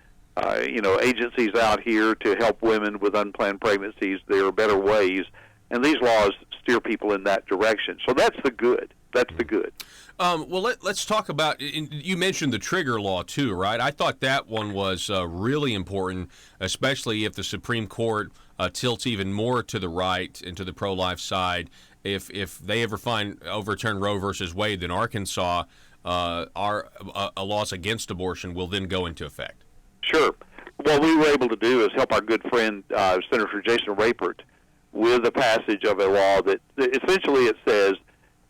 agencies out here to help women with unplanned pregnancies, there are better ways. And these laws steer people in that direction. So that's the good. That's the good. Well, let's talk about, you mentioned the trigger law too, right? I thought that one was really important, especially if the Supreme Court tilts even more to the right and to the pro-life side. If they ever overturn Roe versus Wade, then Arkansas, our laws against abortion will then go into effect. Sure. What we were able to do is help our good friend, Senator Jason Rapert, with the passage of a law that essentially it says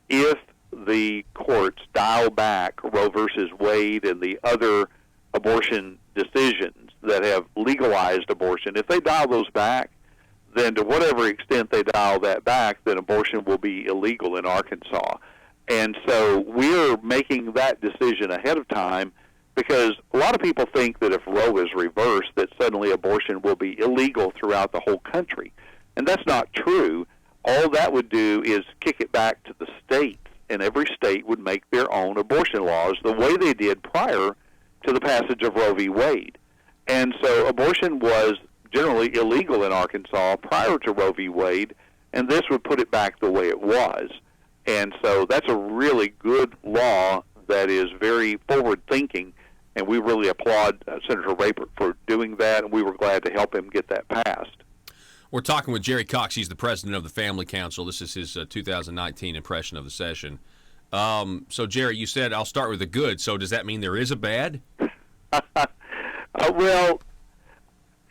if the courts dial back Roe versus Wade and the other abortion decisions that have legalized abortion, if they dial those back, then to whatever extent they dial that back, then abortion will be illegal in Arkansas. And so we're making that decision ahead of time, because a lot of people think that if Roe is reversed, that suddenly abortion will be illegal throughout the whole country. And that's not true. All that would do is kick it back to the states, and every state would make their own abortion laws the way they did prior to the passage of Roe v. Wade. And so abortion was generally illegal in Arkansas prior to Roe v. Wade, and this would put it back the way it was. And so that's a really good law that is very forward-thinking, and we really applaud Senator Rapert for doing that, and we were glad to help him get that passed. We're talking with Jerry Cox. He's the president of the Family Council. This is his 2019 impression of the session. So, Jerry, you said I'll start with the good. So does that mean there is a bad? Well,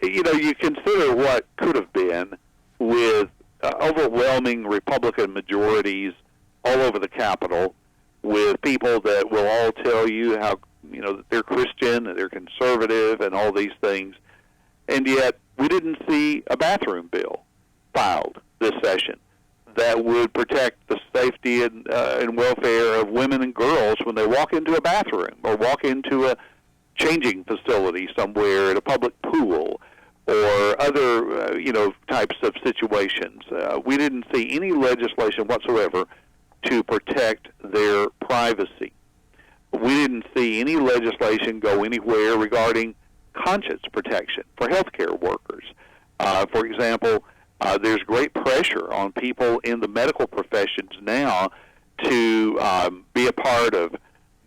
you consider what could have been with overwhelming Republican majorities all over the Capitol, with people that will all tell you how, that they're Christian and they're conservative and all these things. And yet we didn't see a bathroom bill filed this session that would protect the safety and welfare of women and girls when they walk into a bathroom or walk into a changing facility somewhere at a public pool or other, types of situations. We didn't see any legislation whatsoever to protect their privacy. We didn't see any legislation go anywhere regarding conscience protection for healthcare workers. For example, there's great pressure on people in the medical professions now to be a part of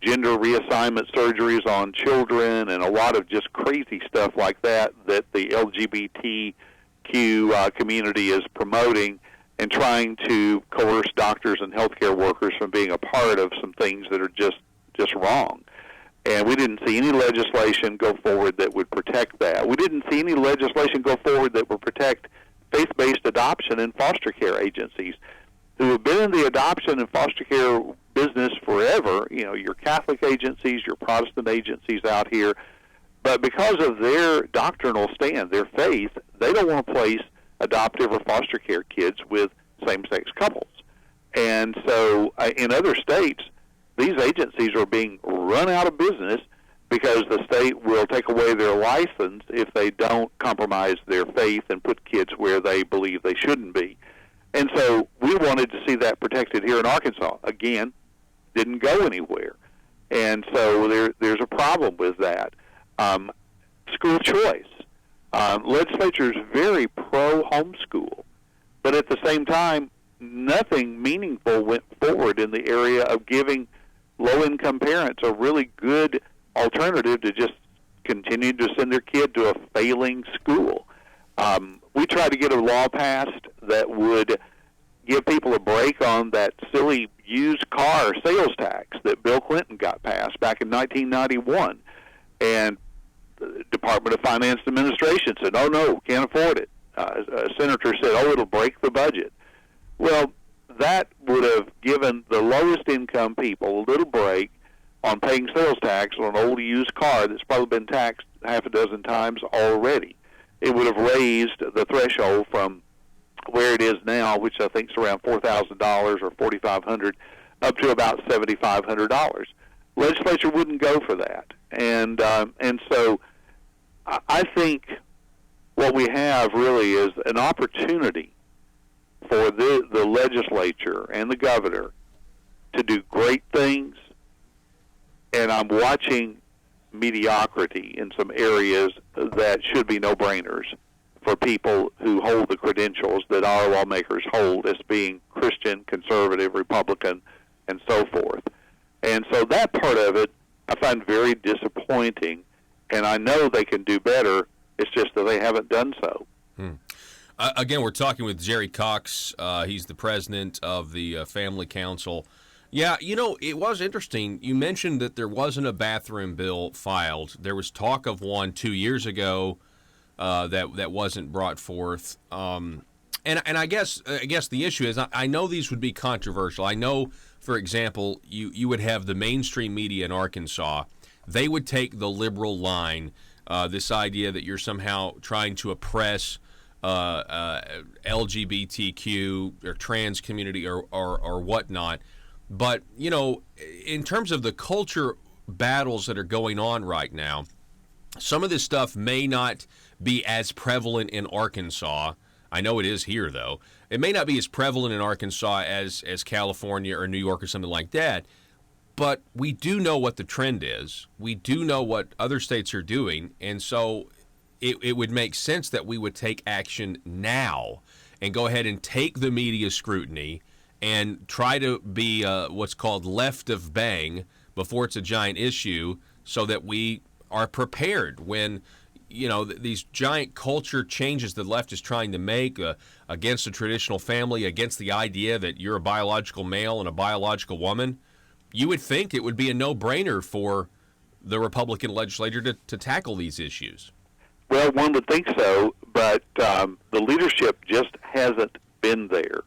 gender reassignment surgeries on children and a lot of just crazy stuff like that the LGBTQ community is promoting and trying to coerce doctors and healthcare workers from being a part of some things that are just wrong. And we didn't see any legislation go forward that would protect that. We didn't see any legislation go forward that would protect faith-based adoption and foster care agencies who have been in the adoption and foster care business forever, your Catholic agencies, your Protestant agencies out here. But because of their doctrinal stand, their faith, they don't want to place adoptive or foster care kids with same-sex couples. And so in other states, these agencies are being run out of business because the state will take away their license if they don't compromise their faith and put kids where they believe they shouldn't be. And so we wanted to see that protected here in Arkansas. Again, didn't go anywhere. And so there's a problem with that. School choice. Legislature is very pro-homeschool, but at the same time, nothing meaningful went forward in the area of giving low-income parents a really good alternative to just continue to send their kid to a failing school. We tried to get a law passed that would give people a break on that silly used car sales tax that Bill Clinton got passed back in 1991. And the Department of Finance Administration said, oh, no, can't afford it. A senator said, oh, it'll break the budget. Well, that would have given the lowest income people a little break on paying sales tax on an old used car that's probably been taxed half a dozen times already. It would have raised the threshold from where it is now, which I think is around $4,000 or $4,500, up to about $7,500. Legislature wouldn't go for that, and so I think what we have really is an opportunity for the legislature and the governor to do great things, and I'm watching mediocrity in some areas that should be no-brainers for people who hold the credentials that our lawmakers hold as being Christian, conservative, Republican, and so forth. And so that part of it I find very disappointing, and I know they can do better. It's just that they haven't done so. Again, we're talking with Jerry Cox. He's the president of the Family Council. Yeah, it was interesting. You mentioned that there wasn't a bathroom bill filed. There was talk of one 2 years ago that wasn't brought forth. And I guess the issue is I know these would be controversial. I know, for example, you would have the mainstream media in Arkansas. They would take the liberal line, this idea that you're somehow trying to oppress LGBTQ or trans community or whatnot. But, in terms of the culture battles that are going on right now, some of this stuff may not be as prevalent in Arkansas. I know it is here, though. It may not be as prevalent in Arkansas as California or New York or something like that. But we do know what the trend is. We do know what other states are doing. And so it would make sense that we would take action now and go ahead and take the media scrutiny and try to be what's called left of bang before it's a giant issue so that we are prepared when, these giant culture changes the left is trying to make against the traditional family, against the idea that you're a biological male and a biological woman. You would think it would be a no-brainer for the Republican legislature to tackle these issues. Well, one would think so, but the leadership just hasn't been there.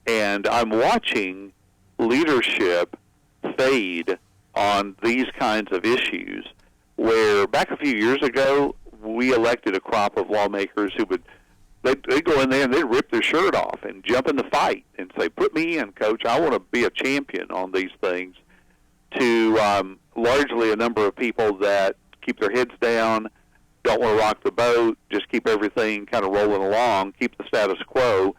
And I'm watching leadership fade on these kinds of issues, where back a few years ago, we elected a crop of lawmakers who they'd go in there and they'd rip their shirt off and jump in the fight and say, put me in, Coach, I want to be a champion on these things, to largely a number of people that keep their heads down, don't want to rock the boat, just keep everything kind of rolling along, keep the status quo,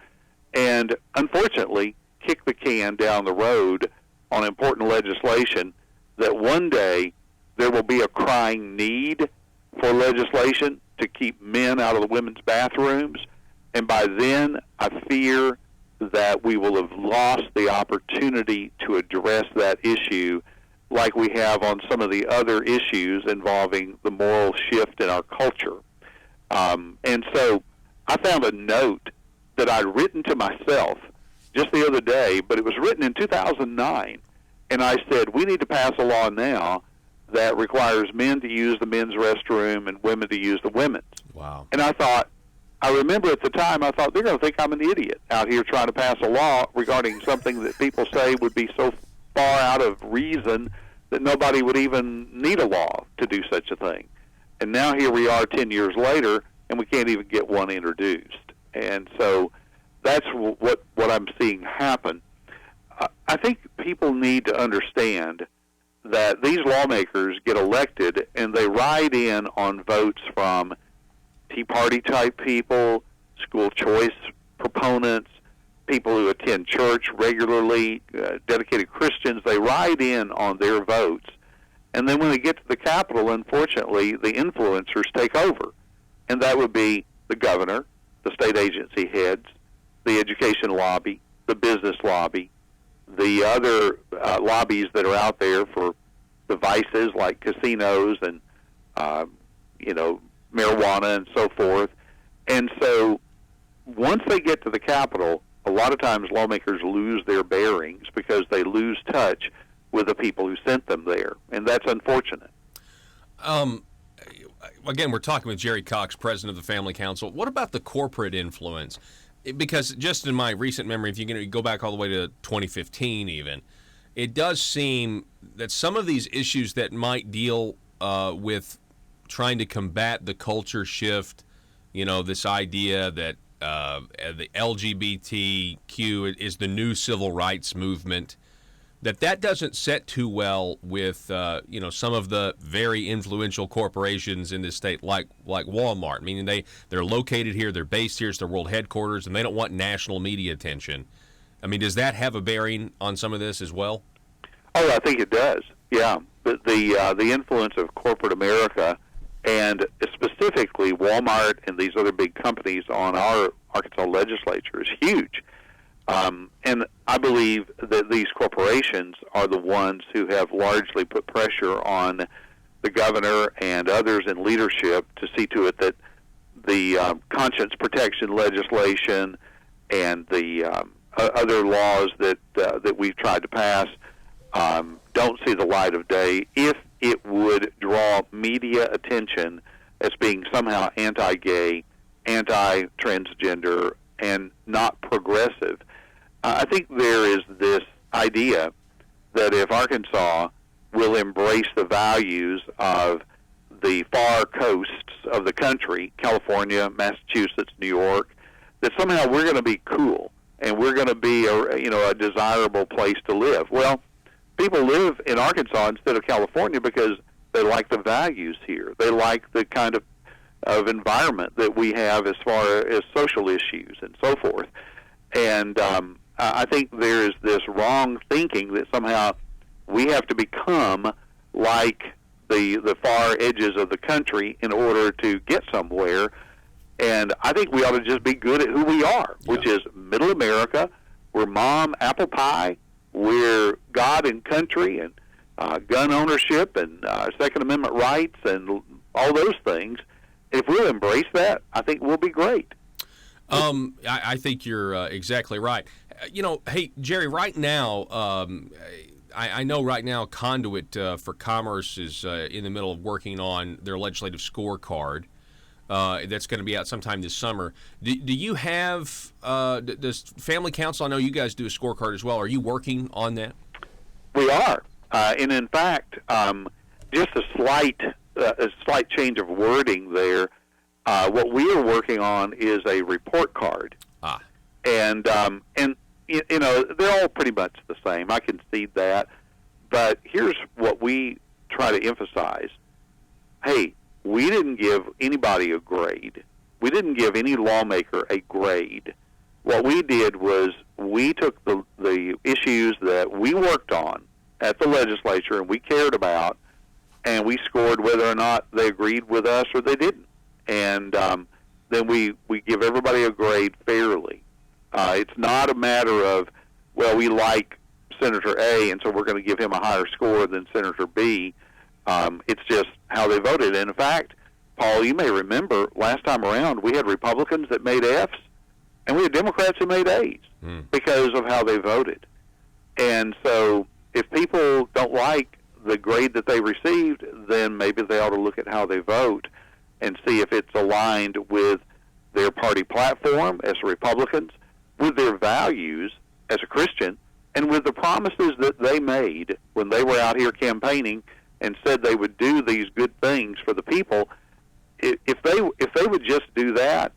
and unfortunately kick the can down the road on important legislation that one day there will be a crying need for legislation to keep men out of the women's bathrooms, and by then I fear that we will have lost the opportunity to address that issue like we have on some of the other issues involving the moral shift in our culture. And so I found a note that I'd written to myself just the other day, but it was written in 2009, and I said, we need to pass a law now that requires men to use the men's restroom and women to use the women's. Wow. And I remember at the time, I thought, they're going to think I'm an idiot out here trying to pass a law regarding something that people say would be so far out of reason that nobody would even need a law to do such a thing. And now here we are 10 years later, and we can't even get one introduced. And so that's what I'm seeing happen. I think people need to understand that these lawmakers get elected, and they ride in on votes from Tea Party type people, school choice proponents, people who attend church regularly, dedicated Christians. They ride in on their votes. And then when they get to the Capitol, unfortunately, the influencers take over. And that would be the governor, the state agency heads, the education lobby, the business lobby, the other lobbies that are out there for devices like casinos and, marijuana and so forth. And so once they get to the Capitol, a lot of times lawmakers lose their bearings because they lose touch with the people who sent them there, and that's unfortunate. Again, we're talking with Jerry Cox, president of the Family Council. What about the corporate influence? Because just in my recent memory, if you go back all the way to 2015 even, it does seem that some of these issues that might deal with trying to combat the culture shift, this idea that the LGBTQ is the new civil rights movement, that doesn't set too well with some of the very influential corporations in this state, like Walmart. Meaning they're located here, they're based here, it's their world headquarters, and they don't want national media attention. Does that have a bearing on some of this as well? Oh, I think it does. Yeah, the influence of corporate America, and specifically Walmart and these other big companies on our Arkansas legislature is huge. And I believe that these corporations are the ones who have largely put pressure on the governor and others in leadership to see to it that the conscience protection legislation and the other laws that we've tried to pass don't see the light of day if it would draw media attention as being somehow anti-gay, anti-transgender, and not progressive. I think there is this idea that if Arkansas will embrace the values of the far coasts of the country, California, Massachusetts, New York, that somehow we're going to be cool and we're going to be a desirable place to live. Well, people live in Arkansas instead of California because they like the values here. They like the kind of environment that we have as far as social issues and so forth. And I think there is this wrong thinking that somehow we have to become like the far edges of the country in order to get somewhere. And I think we ought to just be good at who we are, which is middle America. We're mom, apple pie. We're God and country and gun ownership and Second Amendment rights and all those things. If we'll embrace that, I think we'll be great. I think you're exactly right. Hey, Jerry, right now, I know right now Conduit for Commerce is in the middle of working on their legislative scorecard. That's going to be out sometime this summer. Do you have, does Family Council, I know you guys do a scorecard as well. Are you working on that? We are. And in fact, just a slight change of wording there. What we are working on is a report card. And they're all pretty much the same. I concede that. But here's what we try to emphasize. Hey, we didn't give anybody a grade. We didn't give any lawmaker a grade. What we did was we took the issues that we worked on at the legislature and we cared about, and we scored whether or not they agreed with us or they didn't. And then we give everybody a grade fairly. It's not a matter of, well, we like Senator A, and so we're going to give him a higher score than Senator B. It's just how they voted. And in fact, Paul, you may remember last time around we had Republicans that made Fs, and we had Democrats who made As because of how they voted. And so if people don't like the grade that they received, then maybe they ought to look at how they vote and see if it's aligned with their party platform as Republicans, with their values as a Christian, and with the promises that they made when they were out here campaigning and said they would do these good things for the people. If they would just do that,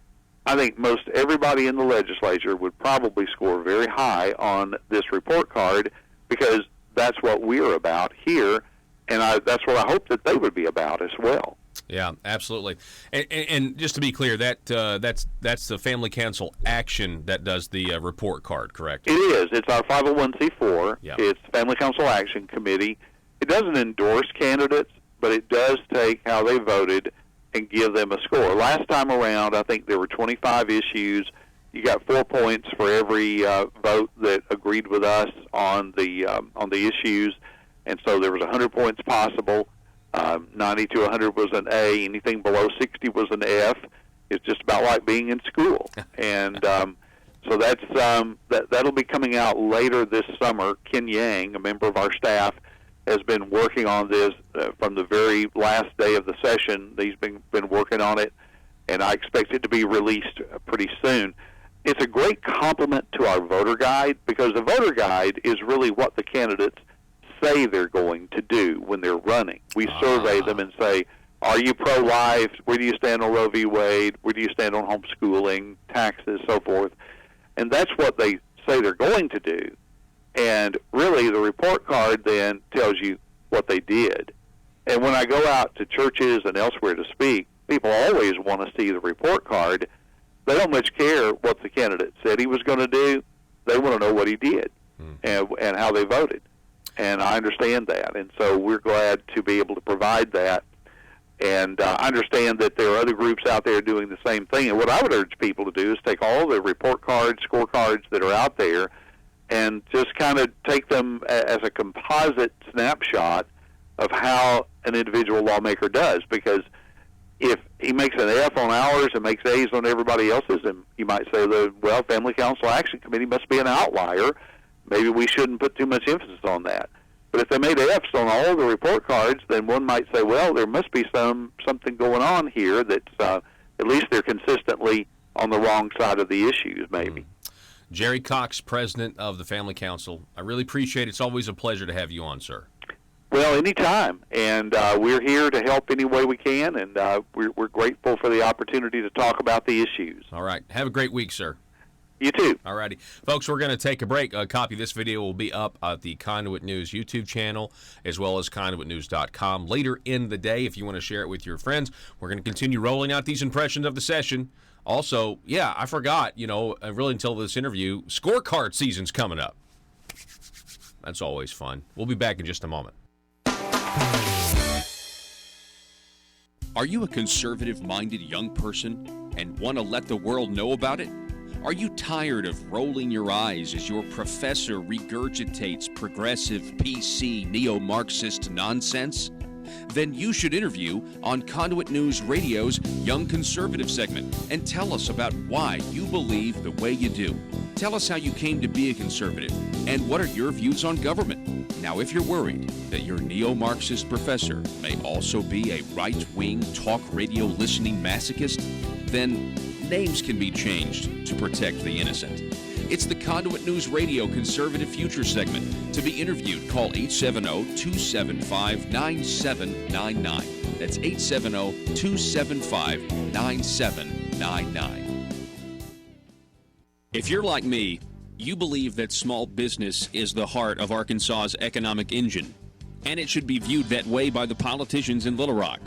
I think most everybody in the legislature would probably score very high on this report card, because that's what we're about here, and that's what I hope that they would be about as well. Yeah, absolutely. And just to be clear, that's the Family Council Action that does the report card, correct? It is. It's our 501c4. Yep. It's Family Council Action Committee. It doesn't endorse candidates, but it does take how they voted and give them a score. Last time around, I think there were 25 issues. You got 4 points for every vote that agreed with us on the issues, and so there was 100 points possible. 90 to 100 was an A. Anything below 60 was an F. It's just about like being in school. And so that'll be coming out later this summer. Ken Yang, a member of our staff, has been working on this from the very last day of the session. He's been working on it, and I expect it to be released pretty soon. It's a great complement to our voter guide, because the voter guide is really what the candidates say they're going to do when they're running. We survey them and say, are you pro-life? Where do you stand on Roe v. Wade? Where do you stand on homeschooling, taxes, so forth? And that's what they say they're going to do. And really, the report card then tells you what they did. And when I go out to churches and elsewhere to speak, people always want to see the report card. They don't much care what the candidate said he was going to do. They want to know what he did and how they voted. And I understand that. And so we're glad to be able to provide that. And I understand that there are other groups out there doing the same thing. And what I would urge people to do is take all the report cards, scorecards that are out there, and just kind of take them as a composite snapshot of how an individual lawmaker does. Because if he makes an F on ours and makes A's on everybody else's, and you might say, well, Family Council Action Committee must be an outlier. Maybe we shouldn't put too much emphasis on that. But if they made F's on all the report cards, then one might say, well, there must be something going on here that's at least they're consistently on the wrong side of the issues, maybe. Jerry Cox, president of the Family Council. I really appreciate it. It's always a pleasure to have you on, sir. Well, anytime. And we're here to help any way we can, and we're grateful for the opportunity to talk about the issues. All right. Have a great week, sir. You too. All righty. Folks, we're going to take a break. A copy of this video will be up at the Conduit News YouTube channel, as well as conduitnews.com later in the day if you want to share it with your friends. We're going to continue rolling out these impressions of the session. Also, yeah, I forgot, really until this interview, scorecard season's coming up. That's always fun. We'll be back in just a moment. Are you a conservative-minded young person and want to let the world know about it? Are you tired of rolling your eyes as your professor regurgitates progressive, PC, neo-Marxist nonsense? Then you should interview on Conduit News Radio's Young Conservative segment and tell us about why you believe the way you do. Tell us how you came to be a conservative and what are your views on government. Now, if you're worried that your neo-Marxist professor may also be a right-wing talk radio listening masochist, then names can be changed to protect the innocent. It's the Conduit News Radio Conservative Future segment. To be interviewed, call 870-275-9799. That's 870-275-9799. If you're like me, you believe that small business is the heart of Arkansas's economic engine, and it should be viewed that way by the politicians in Little Rock.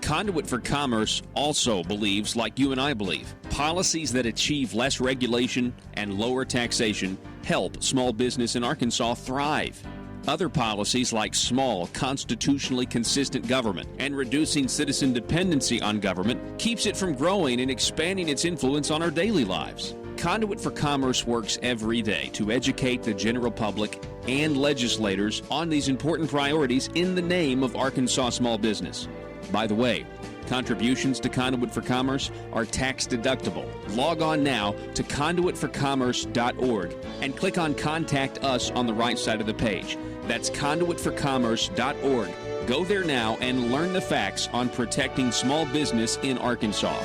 Conduit for Commerce also believes, like you and I believe, policies that achieve less regulation and lower taxation help small business in Arkansas thrive. Other policies like small, constitutionally consistent government and reducing citizen dependency on government keeps it from growing and expanding its influence on our daily lives. Conduit for Commerce works every day to educate the general public and legislators on these important priorities in the name of Arkansas small business. By the way, contributions to Conduit for Commerce are tax deductible. Log on now to conduitforcommerce.org and click on Contact Us on the right side of the page. That's conduitforcommerce.org. Go there now and learn the facts on protecting small business in Arkansas.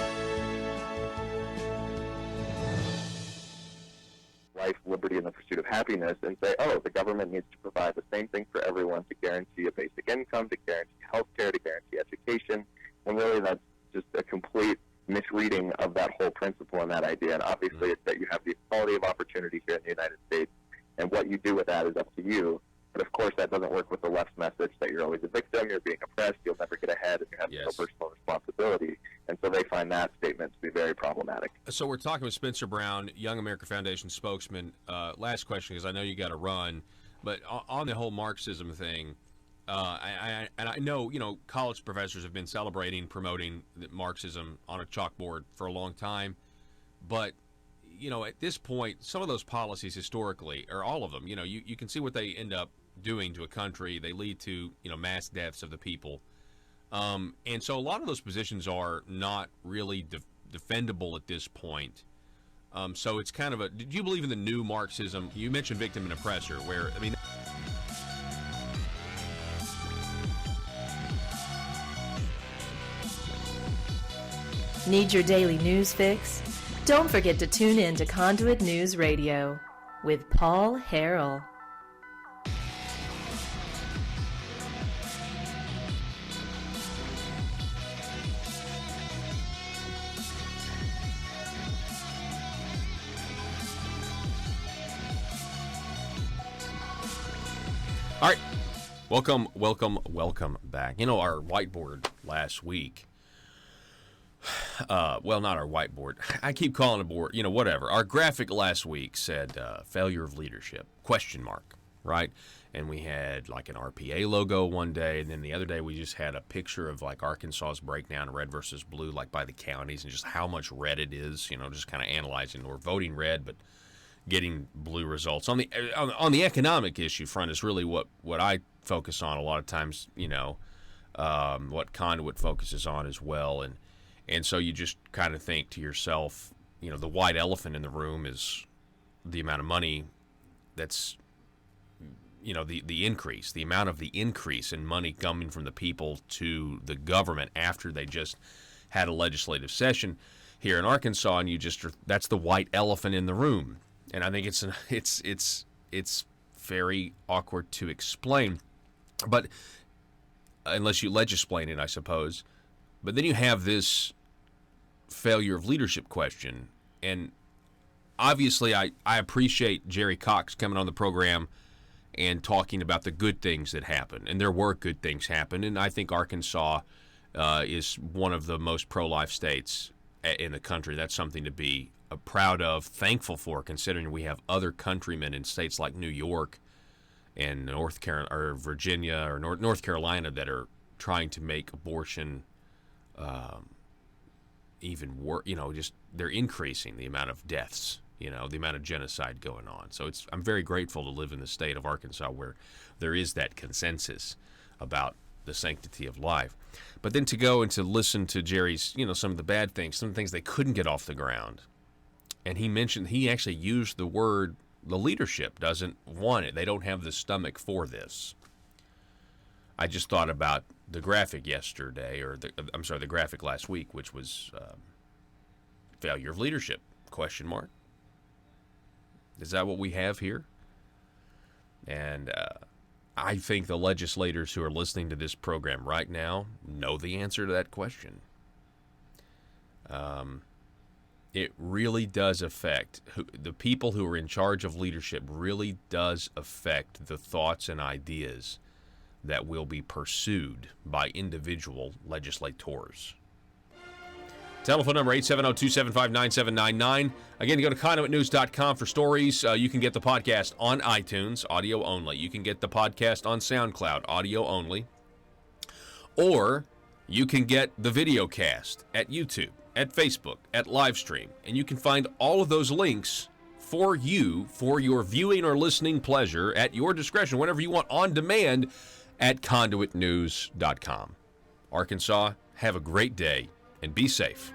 Life, liberty, and the pursuit of happiness, and say, oh, the government needs to provide the same thing for everyone, to guarantee a basic income, to guarantee health care, to guarantee education, when really that's just a complete misreading of that whole principle and that idea. And obviously it's that you have the equality of opportunity here in the United States, and what you do with that is up to you. But of course that doesn't work with the left's message that you're always a victim, you're being oppressed, you'll never get ahead, and you have no personal responsibility. And so they find that statement to be very problematic. So we're talking with Spencer Brown, Young America Foundation spokesman. Last question, because I know you got to run, but on the whole Marxism thing, I know, college professors have been celebrating, promoting Marxism on a chalkboard for a long time, but at this point, some of those policies historically, or all of them, you can see what they end up doing to a country. They lead to, mass deaths of the people. And so a lot of those positions are not really defendable at this point. So it's kind of do you believe in the new Marxism? You mentioned victim and oppressor, where, Need your daily news fix? Don't forget to tune in to Conduit News Radio with Paul Harrell. All right. Welcome back. Our whiteboard last week. Well, not our whiteboard. I keep calling it a board. Whatever. Our graphic last week said failure of leadership, ? Right? And we had like an RPA logo one day, and then the other day we just had a picture of like Arkansas's breakdown, red versus blue, like by the counties, and just how much red it is. Just kind of analyzing. We're voting red, but getting blue results. On the economic issue front is really what I focus on a lot of times. What Conduit focuses on as well, and so you just kind of think to yourself, the white elephant in the room is the amount of money that's, the increase, the amount of the increase in money coming from the people to the government after they just had a legislative session here in Arkansas, and that's the white elephant in the room. And I think it's very awkward to explain, but unless you legislate it, I suppose. But then you have this failure of leadership question, and obviously I appreciate Jerry Cox coming on the program and talking about the good things that happen, and there were good things happen, and I think Arkansas is one of the most pro-life states in the country. That's something to be proud of, thankful for, considering we have other countrymen in states like New York and North Carolina or Virginia or North Carolina that are trying to make abortion even worse. Just they're increasing the amount of deaths, the amount of genocide going on. So I'm very grateful to live in the state of Arkansas where there is that consensus about the sanctity of life. But then to go and to listen to Jerry's, some of the bad things, some of the things they couldn't get off the ground. And he actually used the word, the leadership doesn't want it. They don't have the stomach for this. I just thought about the graphic yesterday, the graphic last week, which was failure of leadership, ? Is that what we have here? And I think the legislators who are listening to this program right now know the answer to that question. It really does affect the people who are in charge of leadership. Really does affect the thoughts and ideas that will be pursued by individual legislators. Telephone number 870-275-9799. Again, you go to conduitnews.com for stories. You can get the podcast on iTunes, audio only. You can get the podcast on SoundCloud, audio only. Or you can get the video cast at YouTube, at Facebook, at Livestream. And you can find all of those links for you, for your viewing or listening pleasure, at your discretion, whenever you want, on demand, at conduitnews.com. Arkansas, have a great day and be safe.